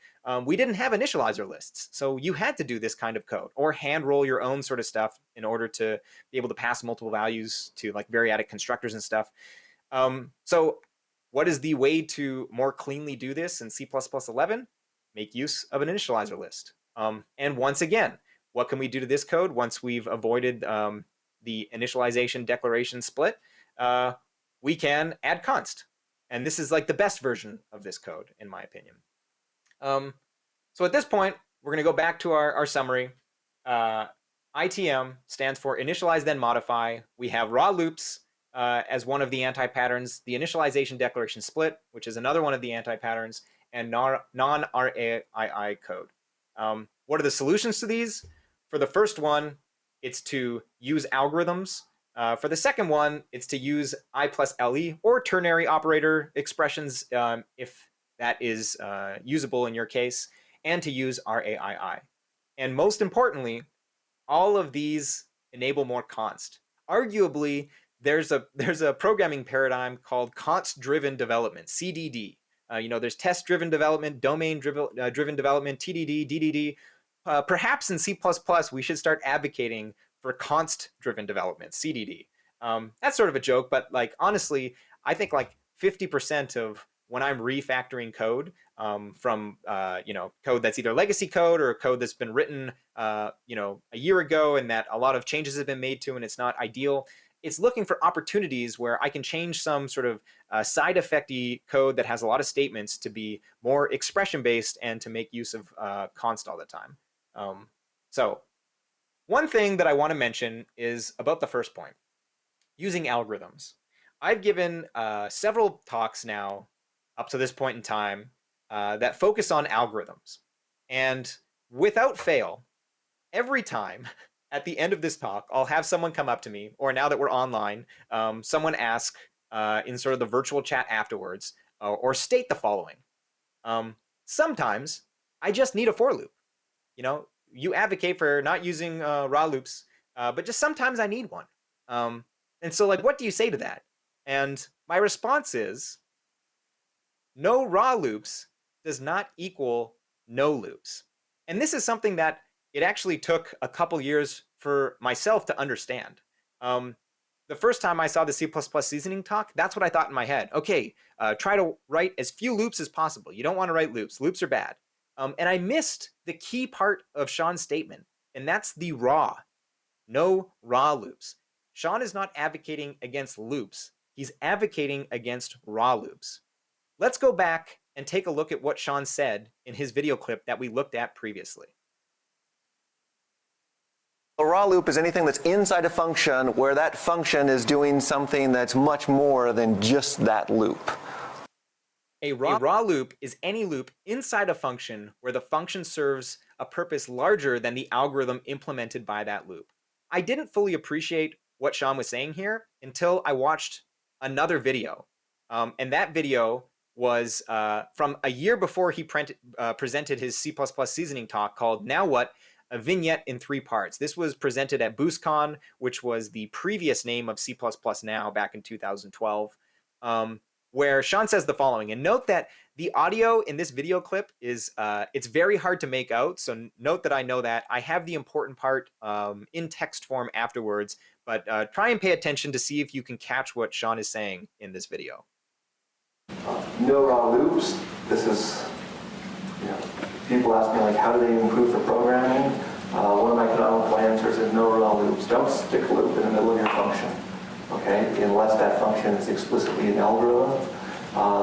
Speaker 3: we didn't have initializer lists. So you had to do this kind of code or hand roll your own sort of stuff in order to be able to pass multiple values to like variadic constructors and stuff. So what is the way to more cleanly do this in C++ 11? Make use of an initializer list. And once again, what can we do to this code once we've avoided the initialization declaration split? We can add const. And this is like the best version of this code, in my opinion. So at this point, we're going to go back to our summary. ITM stands for initialize then modify. We have raw loops as one of the anti-patterns, the initialization declaration split, which is another one of the anti-patterns, and non-RAII code. What are the solutions to these? For the first one, it's to use algorithms. For the second one, it's to use I plus LE or ternary operator expressions if that is usable in your case, and to use RAII. And most importantly, all of these enable more const. Arguably, there's a programming paradigm called const-driven development, CDD. There's test-driven development, domain-driven development, TDD, DDD. Perhaps in C++, we should start advocating for const-driven development, CDD. That's sort of a joke, but like honestly, I think like 50% of when I'm refactoring code from code that's either legacy code or code that's been written a year ago and that a lot of changes have been made to and it's not ideal, it's looking for opportunities where I can change some sort of side effecty code that has a lot of statements to be more expression based and to make use of const all the time. So one thing that I want to mention is about the first point, using algorithms. I've given several talks now up to this point in time that focus on algorithms. And without fail, every time at the end of this talk, I'll have someone come up to me, or now that we're online, someone ask in sort of the virtual chat afterwards, or state the following. Sometimes I just need a for loop. You advocate for not using raw loops, but just sometimes I need one. And so like, what do you say to that? And my response is, no raw loops does not equal no loops. And this is something that it actually took a couple years for myself to understand. The first time I saw the C++ seasoning talk, that's what I thought in my head. Okay, try to write as few loops as possible. You don't want to write loops. Loops are bad. And I missed the key part of Sean's statement, and that's the raw. No raw loops. Sean is not advocating against loops. He's advocating against raw loops. Let's go back and take a look at what Sean said in his video clip that we looked at previously.
Speaker 4: A raw loop is anything that's inside a function where that function is doing something that's much more than just that loop.
Speaker 3: A raw loop is any loop inside a function where the function serves a purpose larger than the algorithm implemented by that loop. I didn't fully appreciate what Sean was saying here until I watched another video. And that video was from a year before he presented his C++ seasoning talk called Now What? A vignette in 3 parts. This was presented at BoostCon, which was the previous name of C++ Now back in 2012, where Sean says the following. And note that the audio in this video clip is, it's very hard to make out, so note that I know that. I have the important part in text form afterwards, but try and pay attention to see if you can catch what Sean is saying in this video.
Speaker 4: No raw loops. This is, people ask me, like, how do they improve the programming? One of my canonical answers is no raw loops. Don't stick a loop in the middle of your function, okay, unless that function is explicitly an algorithm.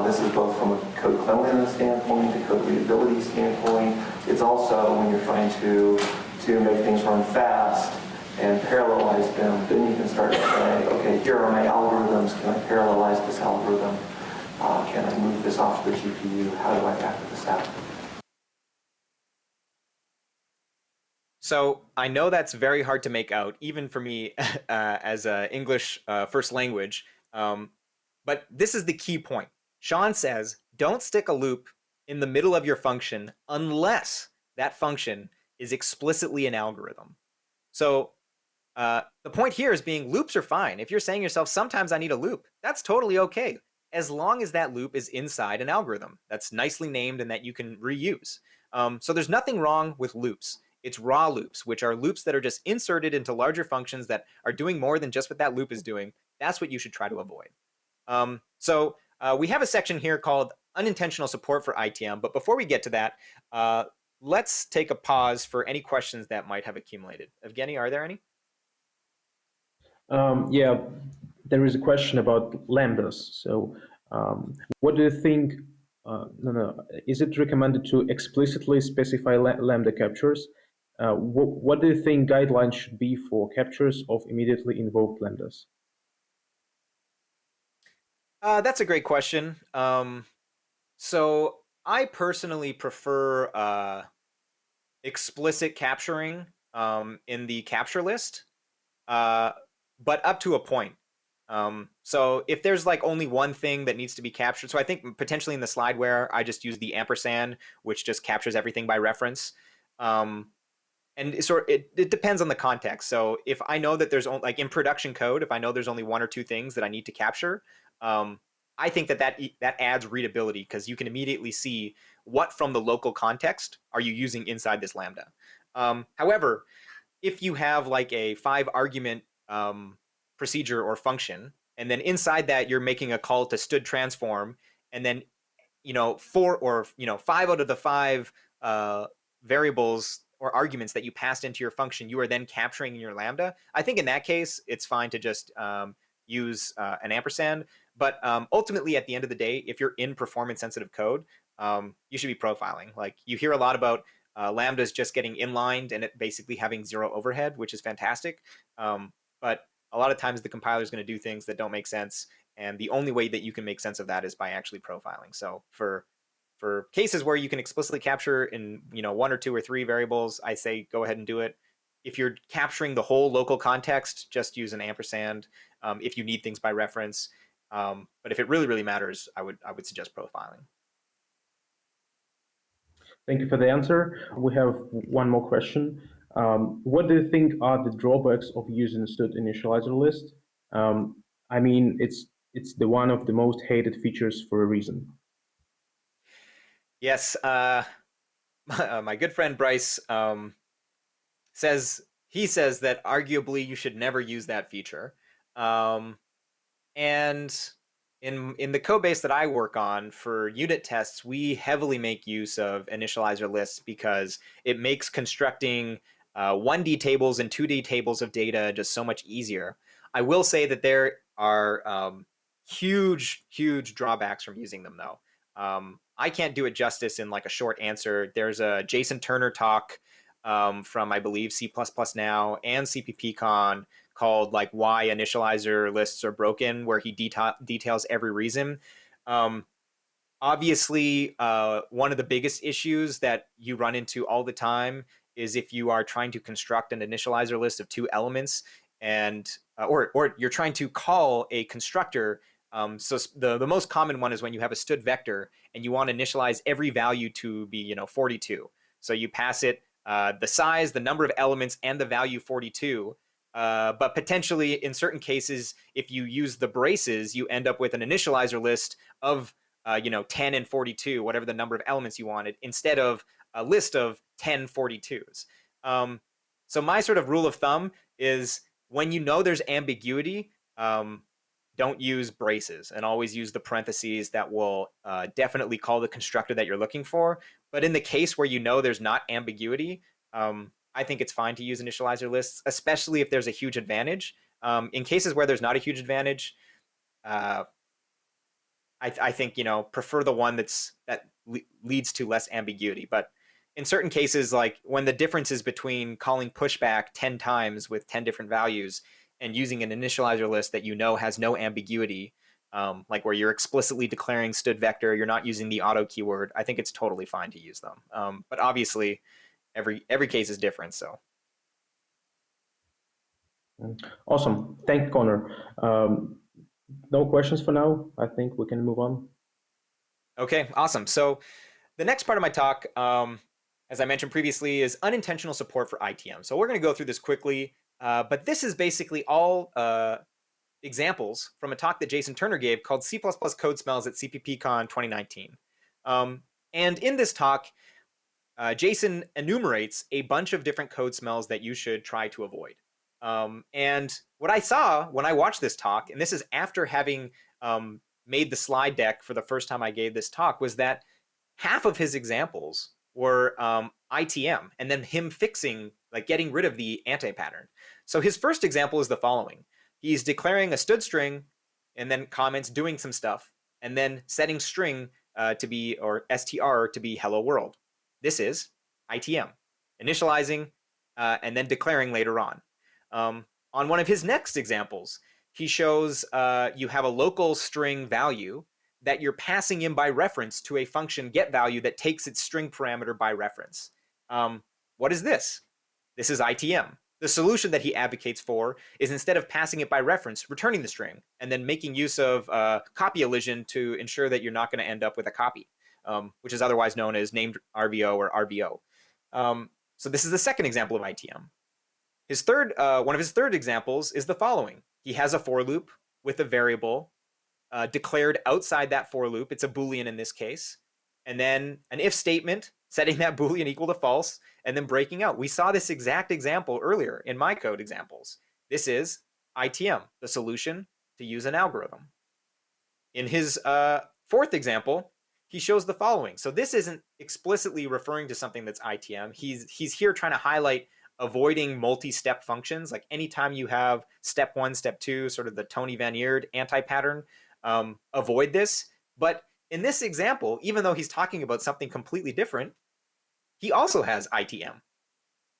Speaker 4: This is both from a code cleanliness standpoint, a code readability standpoint. It's also when you're trying to make things run fast and parallelize them, then you can start to say, okay, here are my algorithms. Can I parallelize this algorithm? Can I move this off the GPU? How do I factor this out?
Speaker 3: So I know that's very hard to make out, even for me as an English first language. But this is the key point. Sean says, don't stick a loop in the middle of your function unless that function is explicitly an algorithm. So the point here is being loops are fine. If you're saying to yourself, sometimes I need a loop, that's totally okay, as long as that loop is inside an algorithm that's nicely named and that you can reuse. So there's nothing wrong with loops. It's raw loops, which are loops that are just inserted into larger functions that are doing more than just what that loop is doing. That's what you should try to avoid. So we have a section here called unintentional support for ITM, but before we get to that, let's take a pause for any questions that might have accumulated. Evgeny, are there any?
Speaker 2: Yeah, there is a question about lambdas. So what do you think, is it recommended to explicitly specify lambda captures? What do you think guidelines should be for captures of immediately invoked lambdas?
Speaker 3: That's a great question. So I personally prefer explicit capturing in the capture list, but up to a point. So if there's like only one thing that needs to be captured, so I think potentially in the slide where I just use the ampersand, which just captures everything by reference. And it depends on the context. So if I know that there's only, like in production code, if I know there's only 1 or 2 things that I need to capture, I think that adds readability because you can immediately see what from the local context are you using inside this lambda. However, if you have like a 5 argument procedure or function, and then inside that you're making a call to std transform, and then 4 or 5 out of the 5 variables or arguments that you passed into your function, you are then capturing in your lambda. I think in that case, it's fine to just use an ampersand. But ultimately, at the end of the day, if you're in performance-sensitive code, you should be profiling. Like you hear a lot about lambdas just getting inlined and it basically having 0 overhead, which is fantastic. But a lot of times the compiler is going to do things that don't make sense. And the only way that you can make sense of that is by actually profiling. So for cases where you can explicitly capture in 1 or 2 or 3 variables, I say go ahead and do it. If you're capturing the whole local context, just use an ampersand if you need things by reference. But if it really, really matters, I would suggest profiling.
Speaker 2: Thank you for the answer. We have one more question. What do you think are the drawbacks of using std initializer list? I mean, it's the one of the most hated features for a reason.
Speaker 3: Yes, my good friend Bryce says that arguably you should never use that feature. And in the code base that I work on for unit tests, we heavily make use of initializer lists because it makes constructing 1D tables and 2D tables of data just so much easier. I will say that there are huge drawbacks from using them though. I can't do it justice in like a short answer. There's a Jason Turner talk from, I believe, C++ Now and CPPCon called like Why Initializer Lists Are Broken, where he details every reason. Obviously, one of the biggest issues that you run into all the time is if you are trying to construct an initializer list of 2 elements, and or you're trying to call a constructor. So the most common one is when you have a std vector and you want to initialize every value to be 42. So you pass it the size, the number of elements, and the value 42. But potentially, in certain cases, if you use the braces, you end up with an initializer list of 10 and 42, whatever the number of elements you wanted, instead of a list of 10 42s. So my sort of rule of thumb is when you know there's ambiguity, don't use braces and always use the parentheses that will definitely call the constructor that you're looking for. But in the case where you know there's not ambiguity, I think it's fine to use initializer lists, especially if there's a huge advantage. In cases where there's not a huge advantage, I think prefer the one that leads to less ambiguity. But in certain cases, like when the difference is between calling pushback 10 times with 10 different values and using an initializer list that has no ambiguity, like where you're explicitly declaring std vector, you're not using the auto keyword, I think it's totally fine to use them. But obviously, every case is different. So.
Speaker 2: Awesome. Thank you, Conor. No questions for now. I think we can move on.
Speaker 3: Okay, awesome. So the next part of my talk, as I mentioned previously, is unintentional support for ITM. So we're going to go through this quickly, but this is basically all examples from a talk that Jason Turner gave called C++ Code Smells at CPPCon 2019. And in this talk, Jason enumerates a bunch of different code smells that you should try to avoid. And what I saw when I watched this talk, and this is after having made the slide deck for the first time I gave this talk, was that half of his examples were ITM, and then him fixing, like getting rid of the anti-pattern. So his first example is the following. He's declaring a std string, and then comments doing some stuff, and then setting string to be, or str to be hello world. This is ITM, initializing and then declaring later on. On one of his next examples, he shows you have a local string value that you're passing in by reference to a function getValue that takes its string parameter by reference. What is this? This is ITM. The solution that he advocates for is, instead of passing it by reference, returning the string and then making use of copy elision to ensure that you're not going to end up with a copy, which is otherwise known as named RVO or RVO. So this is the second example of ITM. His third, one of his third examples is the following. He has a for loop with a variable declared outside that for loop. It's a Boolean in this case. And then an if statement setting that Boolean equal to false and then breaking out. We saw this exact example earlier in my code examples. This is ITM, the solution to use an algorithm. In his fourth example, he shows the following. So this isn't explicitly referring to something that's ITM. He's here trying to highlight avoiding multi-step functions. Like anytime you have step 1, step 2, sort of the Tony Van Eerd anti-pattern, avoid this. But in this example, even though he's talking about something completely different, he also has ITM.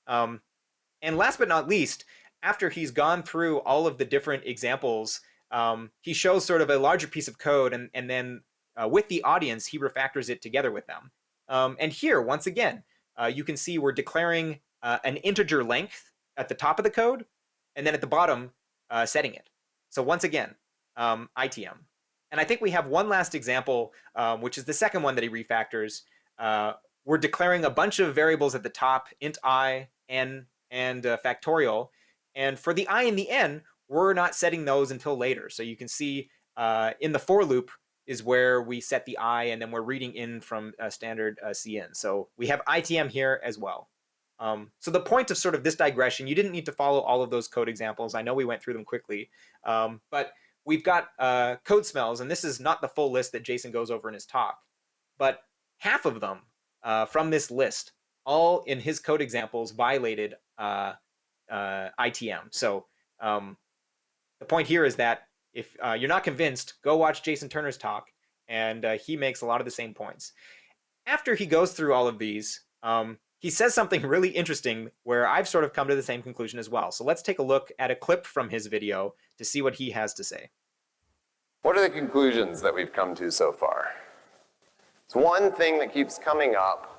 Speaker 3: And last but not least, after he's gone through all of the different examples, he shows sort of a larger piece of code, and then with the audience, he refactors it together with them. And here, once again, you can see we're declaring an integer length at the top of the code, and then at the bottom, setting it. So once again, ITM. And I think we have one last example, which is the second one that he refactors. We're declaring a bunch of variables at the top, int I, n, and factorial. And for the I and the n, we're not setting those until later. So you can see in the for loop is where we set the I, and then we're reading in from standard cin. So we have ITM here as well. So the point of sort of this digression, you didn't need to follow all of those code examples. I know we went through them quickly, but we've got code smells, and this is not the full list that Jason goes over in his talk, but half of them from this list, all in his code examples, violated ITM. So the point here is that if you're not convinced, go watch Jason Turner's talk, and he makes a lot of the same points. After he goes through all of these, he says something really interesting where I've sort of come to the same conclusion as well. So let's take a look at a clip from his video to see what he has to say.
Speaker 5: What are the conclusions that we've come to so far? It's one thing that keeps coming up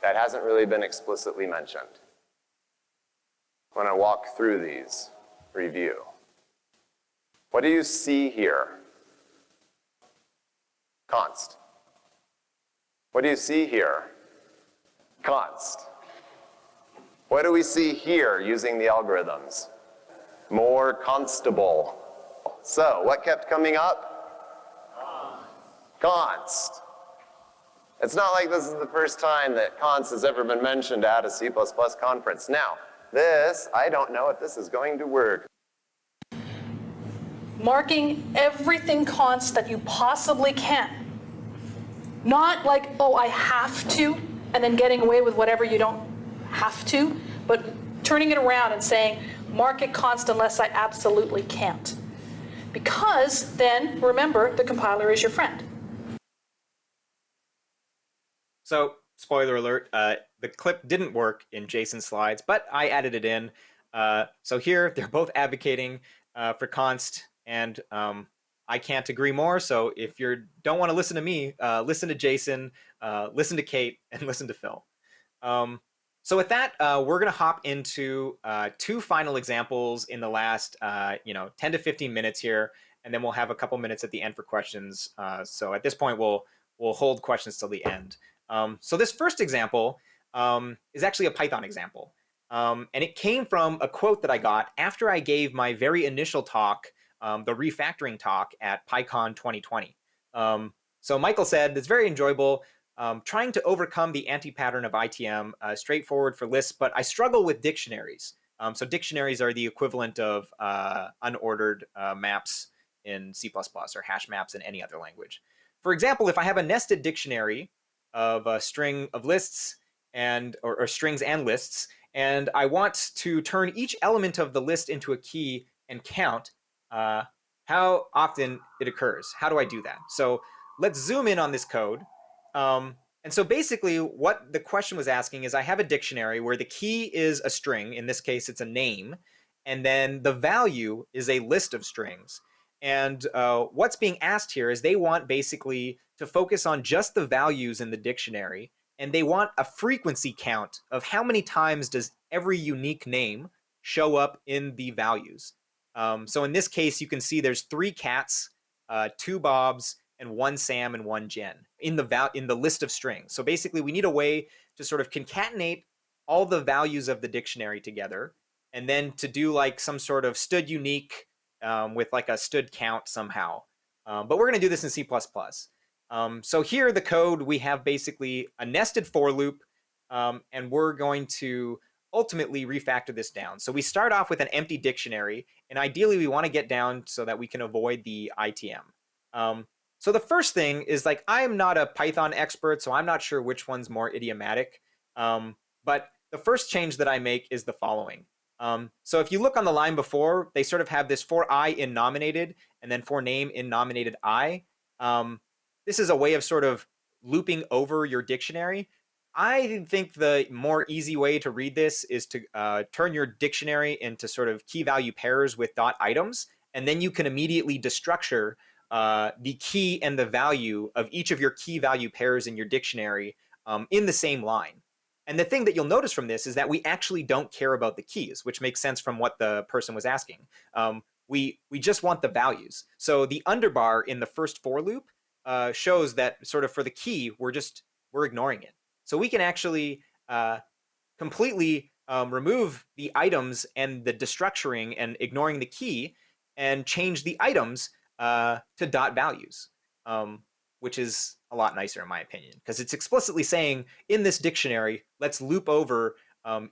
Speaker 5: that hasn't really been explicitly mentioned. I'm going to walk through these, review. What do you see here? Const. What do you see here? Const. What do we see here using the algorithms? More constable. So, what kept coming up? Const. It's not like this is the first time that const has ever been mentioned at a C++ conference. Now, this, I don't know if this is going to work.
Speaker 10: Marking everything const that you possibly can. Not like, oh, I have to, and then getting away with whatever you don't have to, but turning it around and saying, mark it const unless I absolutely can't. Because then, remember, the compiler is your friend.
Speaker 3: So, spoiler alert, the clip didn't work in Jason's slides, but I added it in. So here, they're both advocating for const, and I can't agree more. So if you don't want to listen to me, listen to Jason, listen to Kate, and listen to Phil. So with that, we're going to hop into two final examples in the last 10 to 15 minutes here, and then we'll have a couple minutes at the end for questions. So at this point, we'll hold questions till the end. So this first example is actually a Python example. And it came from a quote that I got after I gave my very initial talk, the refactoring talk at PyCon 2020. So Michael said, it's very enjoyable, trying to overcome the anti-pattern of ITM, straightforward for lists, but I struggle with dictionaries. So dictionaries are the equivalent of unordered maps in C++ or hash maps in any other language. For example, if I have a nested dictionary of a string of lists or strings and lists, and I want to turn each element of the list into a key and count how often it occurs. How do I do that? So let's zoom in on this code. And so basically what the question was asking is I have a dictionary where the key is a string, in this case it's a name, and then the value is a list of strings. And what's being asked here is they want basically to focus on just the values in the dictionary, and they want a frequency count of how many times does every unique name show up in the values. So in this case, you can see there's 3 cats, 2 Bobs, and 1 Sam and 1 Jen in the list of strings. So basically, we need a way to sort of concatenate all the values of the dictionary together, and then to do like some sort of std unique with like a std count somehow. But we're going to do this in C++. So here the code, we have basically a nested for loop, and we're going to ultimately refactor this down. So we start off with an empty dictionary, and ideally we want to get down so that we can avoid the ITM. So the first thing is, like, I am not a Python expert, so I'm not sure which one's more idiomatic. But the first change that I make is the following. So if you look on the line before, they sort of have this for I in nominated and then for name in nominated I. This is a way of sort of looping over your dictionary. I think the more easy way to read this is to turn your dictionary into sort of key value pairs with dot items, and then you can immediately destructure the key and the value of each of your key value pairs in your dictionary in the same line. And the thing that you'll notice from this is that we actually don't care about the keys, which makes sense from what the person was asking. We just want the values. So the underbar in the first for loop shows that sort of for the key, we're ignoring it. So we can actually completely remove the items and the destructuring and ignoring the key and change the items to dot values, which is a lot nicer in my opinion, because it's explicitly saying in this dictionary, let's loop over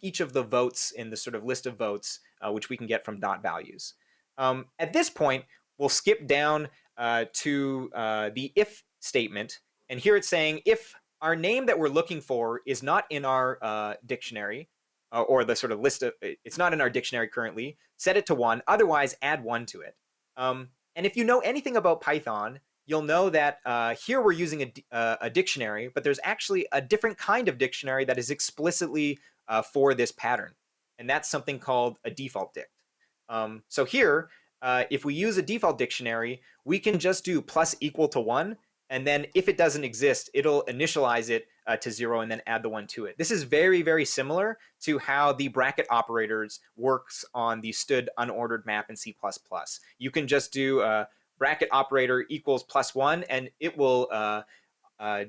Speaker 3: each of the votes in the sort of list of votes, which we can get from dot values. At this point, we'll skip down to the if statement. And here it's saying if our name that we're looking for is not in our dictionary, or the sort of list of, it's not in our dictionary currently, set it to 1, otherwise add 1 to it. And if you know anything about Python, you'll know that here we're using a dictionary, but there's actually a different kind of dictionary that is explicitly for this pattern. And that's something called a default dict. So here, if we use a default dictionary, we can just do plus equal to 1. And then if it doesn't exist, it'll initialize it to 0 and then add the 1 to it. This is very, very similar to how the bracket operators works on the stood unordered map in C++. You can just do bracket operator equals +1, and it will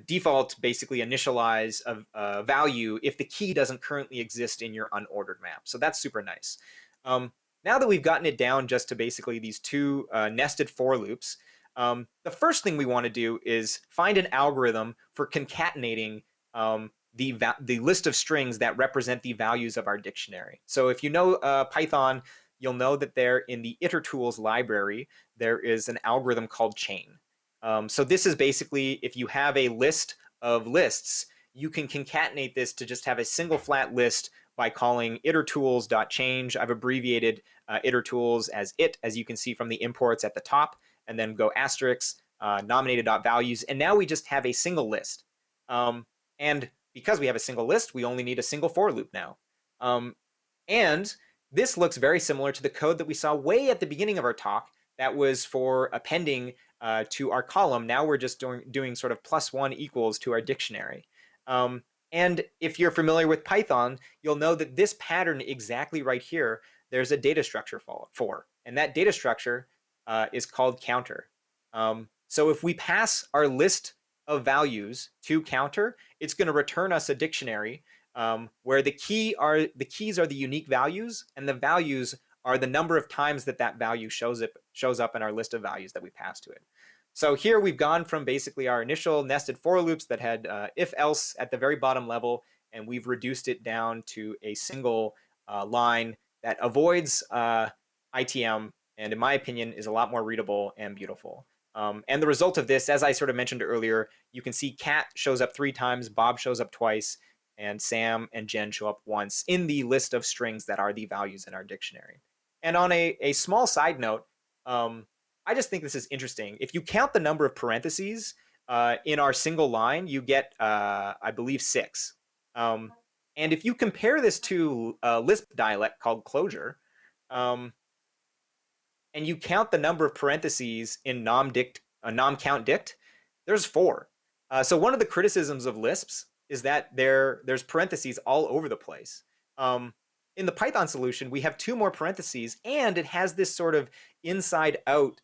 Speaker 3: default basically initialize a value if the key doesn't currently exist in your unordered map. So that's super nice. Now that we've gotten it down just to basically these two nested for loops, the first thing we want to do is find an algorithm for concatenating the list of strings that represent the values of our dictionary. So if you know Python, you'll know that there in the itertools library, there is an algorithm called chain. So this is basically, if you have a list of lists, you can concatenate this to just have a single flat list by calling itertools.change. I've abbreviated itertools as it, as you can see from the imports at the top, and then go asterisk, nominated.values, and now we just have a single list. And because we have a single list, we only need a single for loop now. And this looks very similar to the code that we saw way at the beginning of our talk that was for appending to our column. Now we're just doing sort of +1 equals to our dictionary. And if you're familiar with Python, you'll know that this pattern exactly right here, there's a data structure for, and that data structure is called counter. So if we pass our list of values to counter, it's going to return us a dictionary where the keys are the unique values, and the values are the number of times that value shows up in our list of values that we pass to it. So here we've gone from basically our initial nested for loops that had if-else at the very bottom level, and we've reduced it down to a single line that avoids ITM, and in my opinion is a lot more readable and beautiful. And the result of this, as I sort of mentioned earlier, you can see Kat shows up 3 times, Bob shows up twice, and Sam and Jen show up once in the list of strings that are the values in our dictionary. And on a small side note, I just think this is interesting. If you count the number of parentheses in our single line, you get, I believe, 6. And if you compare this to a Lisp dialect called closure, and you count the number of parentheses in nom-count dict, there's 4. So one of the criticisms of Lisps is that there's parentheses all over the place. In the Python solution, we have 2 more parentheses, and it has this sort of inside-out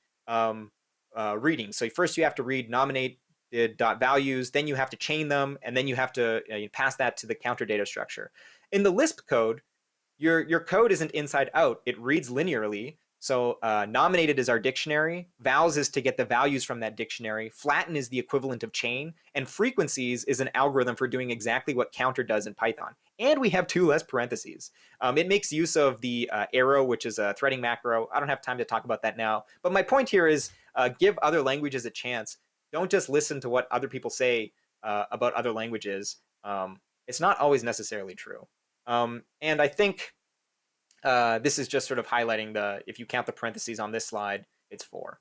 Speaker 3: reading. So first you have to read nominated.values, then you have to chain them, and then you have to pass that to the counter data structure. In the Lisp code, your code isn't inside out. It reads linearly. So nominated is our dictionary, vals is to get the values from that dictionary, flatten is the equivalent of chain, and frequencies is an algorithm for doing exactly what counter does in Python. And we have 2 less parentheses. It makes use of the arrow, which is a threading macro. I don't have time to talk about that now. But my point here is give other languages a chance. Don't just listen to what other people say about other languages. It's not always necessarily true. And I think this is just sort of highlighting if you count the parentheses on this slide, it's 4.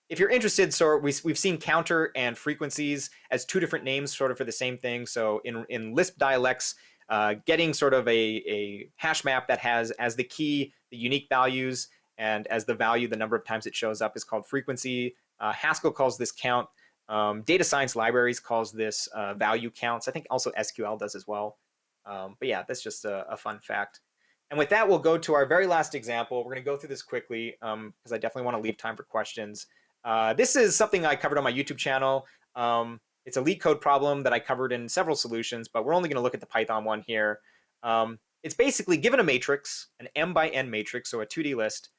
Speaker 3: If you're interested, so we've seen counter and frequencies as 2 different names sort of for the same thing. So in Lisp dialects, getting sort of a hash map that has as the key the unique values, and as the value the number of times it shows up is called frequency. Haskell calls this count. Data science libraries calls this value counts. I think also SQL does as well. But yeah, that's just a fun fact. And with that, we'll go to our very last example. We're going to go through this quickly because I definitely want to leave time for questions. This is something I covered on my YouTube channel. It's a leak code problem that I covered in several solutions, but we're only going to look at the Python one here. It's basically given a matrix, an m by n matrix, so a 2D list,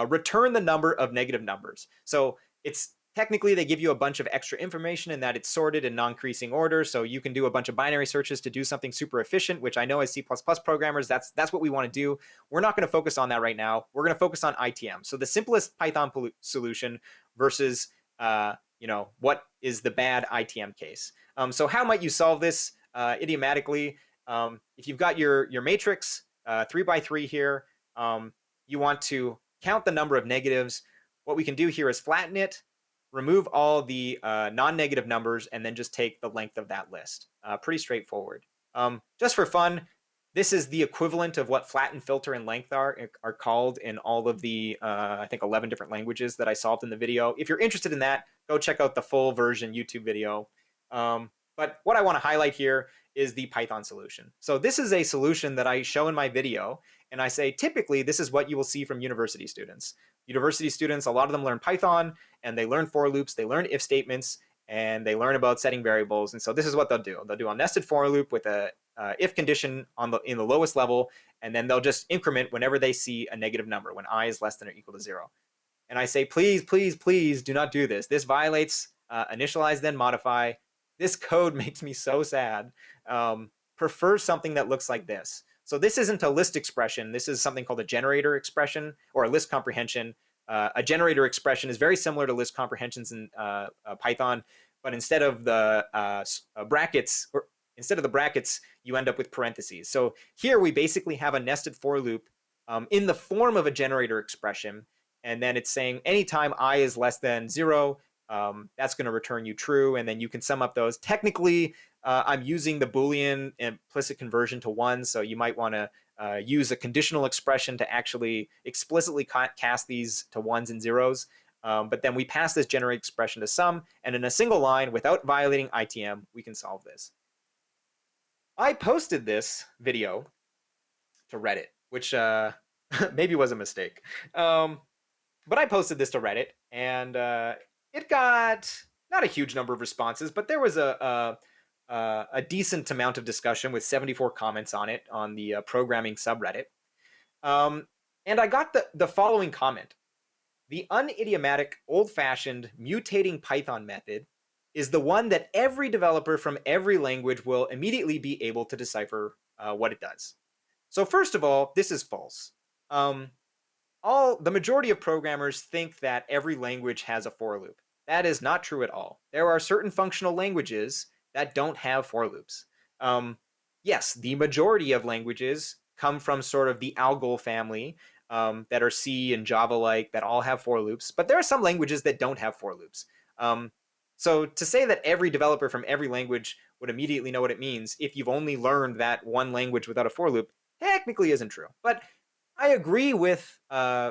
Speaker 3: return the number of negative numbers. So it's technically they give you a bunch of extra information in that it's sorted in non-increasing order, so you can do a bunch of binary searches to do something super efficient, which I know as C++ programmers, that's what we want to do. We're not going to focus on that right now. We're going to focus on ITM. So the simplest Python solution versus what is the bad ITM case. So how might you solve this idiomatically? If you've got your matrix 3 by 3 here, you want to count the number of negatives. What we can do here is flatten it, remove all the non-negative numbers, and then just take the length of that list. Pretty straightforward. Just for fun, this is the equivalent of what flatten, filter, and length are called in all of the, I think, 11 different languages that I solved in the video. If you're interested in that, go check out the full version YouTube video. But what I want to highlight here is the Python solution. So this is a solution that I show in my video, and I say typically this is what you will see from university students. University students, a lot of them learn Python, and they learn for loops, they learn if statements, and they learn about setting variables. And so this is what they'll do. They'll do a nested for loop with a if condition in the lowest level, and then they'll just increment whenever they see a negative number, when I is less than or equal to 0. And I say, please, please, please do not do this. This violates initialize, then modify. This code makes me so sad. Prefer something that looks like this. So this isn't a list expression. This is something called a generator expression or a list comprehension. A generator expression is very similar to list comprehensions in Python, but instead of the brackets, you end up with parentheses. So here we basically have a nested for loop in the form of a generator expression, and then it's saying anytime I is less than 0, that's going to return you true, and then you can sum up those. Technically, I'm using the Boolean implicit conversion to 1, so you might want to use a conditional expression to actually explicitly cast these to 1s and 0s. But then we pass this generate expression to sum, and in a single line, without violating ITM, we can solve this. I posted this video to Reddit, which maybe was a mistake. But I posted this to Reddit, and it got not a huge number of responses, but there was a decent amount of discussion with 74 comments on it on the programming subreddit. And I got the following comment. The unidiomatic, old-fashioned, mutating Python method is the one that every developer from every language will immediately be able to decipher what it does. So first of all, this is false. The majority of programmers think that every language has a for loop. That is not true at all. There are certain functional languages that don't have for loops. Yes, the majority of languages come from sort of the Algol family that are C and Java-like, that all have for loops, but there are some languages that don't have for loops. So to say that every developer from every language would immediately know what it means if you've only learned that one language without a for loop technically isn't true. But I agree with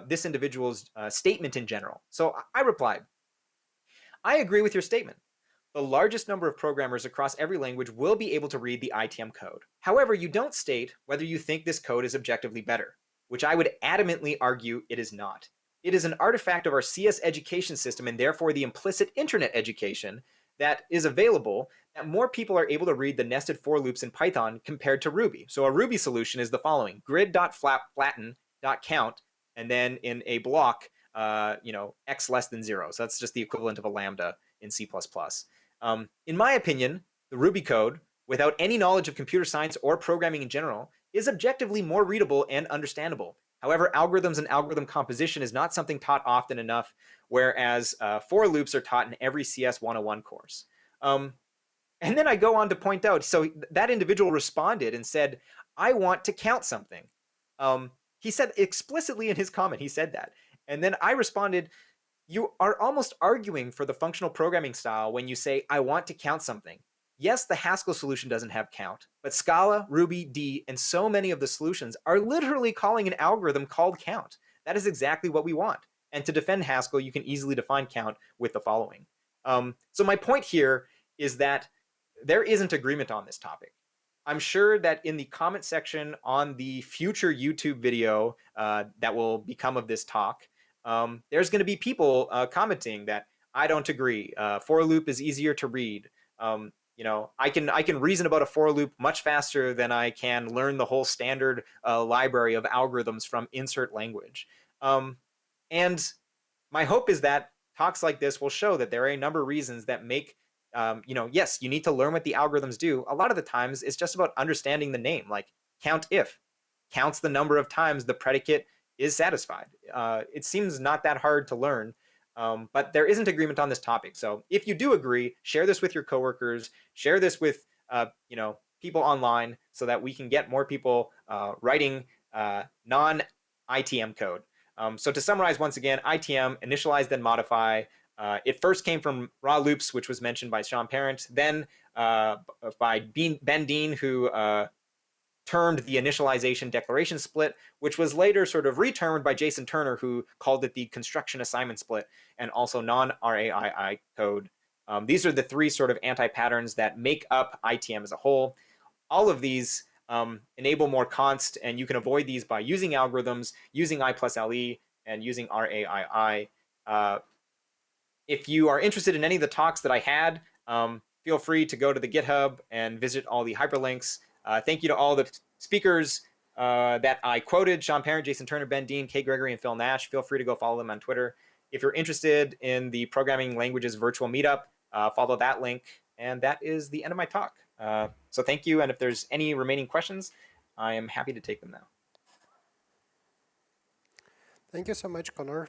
Speaker 3: this individual's statement in general. So I replied, I agree with your statement. The largest number of programmers across every language will be able to read the ITM code. However, you don't state whether you think this code is objectively better, which I would adamantly argue it is not. It is an artifact of our CS education system and therefore the implicit internet education that is available, that more people are able to read the nested for loops in Python compared to Ruby. So a Ruby solution is the following: grid.flatten.count, and then in a block, x less than 0. So that's just the equivalent of a lambda in C++. In my opinion, the Ruby code, without any knowledge of computer science or programming in general, is objectively more readable and understandable. However, algorithms and algorithm composition is not something taught often enough, whereas for loops are taught in every CS 101 course. And then I go on to point out, so that individual responded and said, I want to count something. He said explicitly in his comment, he said that. And then I responded, you are almost arguing for the functional programming style when you say, I want to count something. Yes, the Haskell solution doesn't have count, but Scala, Ruby, D, and so many of the solutions are literally calling an algorithm called count. That is exactly what we want. And to defend Haskell, you can easily define count with the following. So my point here is that there isn't agreement on this topic. I'm sure that in the comment section on the future YouTube video that will become of this talk, there's going to be people commenting that I don't agree. For loop is easier to read. I can reason about a for loop much faster than I can learn the whole standard library of algorithms from insert language. And my hope is that talks like this will show that there are a number of reasons that make, yes, you need to learn what the algorithms do. A lot of the times it's just about understanding the name, like count if, counts the number of times the predicate is satisfied. It seems not that hard to learn. But there isn't agreement on this topic. So if you do agree, share this with your coworkers, share this with, people online so that we can get more people writing non-ITM code. So to summarize once again, ITM, initialize then modify. It first came from raw loops, which was mentioned by Sean Parent, then by Ben Deane, who termed the initialization declaration split, which was later sort of retermed by Jason Turner, who called it the construction assignment split, and also non-RAII code. These are the three sort of anti-patterns that make up ITM as a whole. All of these enable more const, and you can avoid these by using algorithms, using I plus LE, and using RAII. If you are interested in any of the talks that I had, feel free to go to the GitHub and visit all the hyperlinks. Thank you to all the speakers that I quoted: Sean Parent, Jason Turner, Ben Deane, Kay Gregory, and Phil Nash. Feel free to go follow them on Twitter. If you're interested in the Programming Languages virtual meetup, follow that link. And that is the end of my talk. So thank you. And if there's any remaining questions, I am happy to take them now.
Speaker 1: Thank you so much, Conor,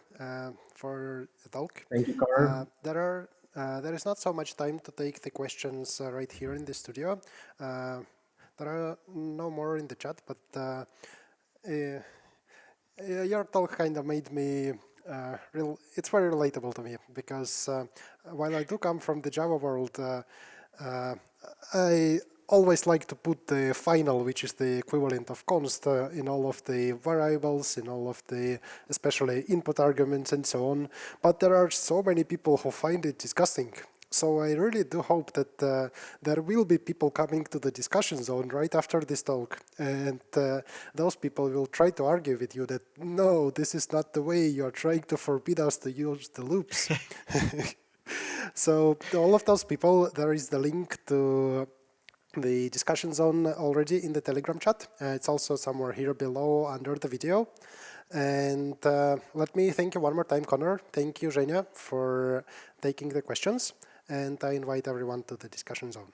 Speaker 1: for the talk.
Speaker 2: Thank you, Conor.
Speaker 1: There is not so much time to take the questions right here in the studio. There are no more in the chat, but your talk kind of made me it's very relatable to me, because while I do come from the Java world, I always like to put the final, which is the equivalent of const, in all of the variables, in all of the, especially input arguments and so on. But there are so many people who find it disgusting. So I really do hope that there will be people coming to the discussion zone right after this talk, and those people will try to argue with you that, no, this is not the way, you're trying to forbid us to use the loops. So to all of those people, there is the link to the discussion zone already in the Telegram chat. It's also somewhere here below under the video. And let me thank you one more time, Conor. Thank you, Zhenya, for taking the questions. And I invite everyone to the discussion zone.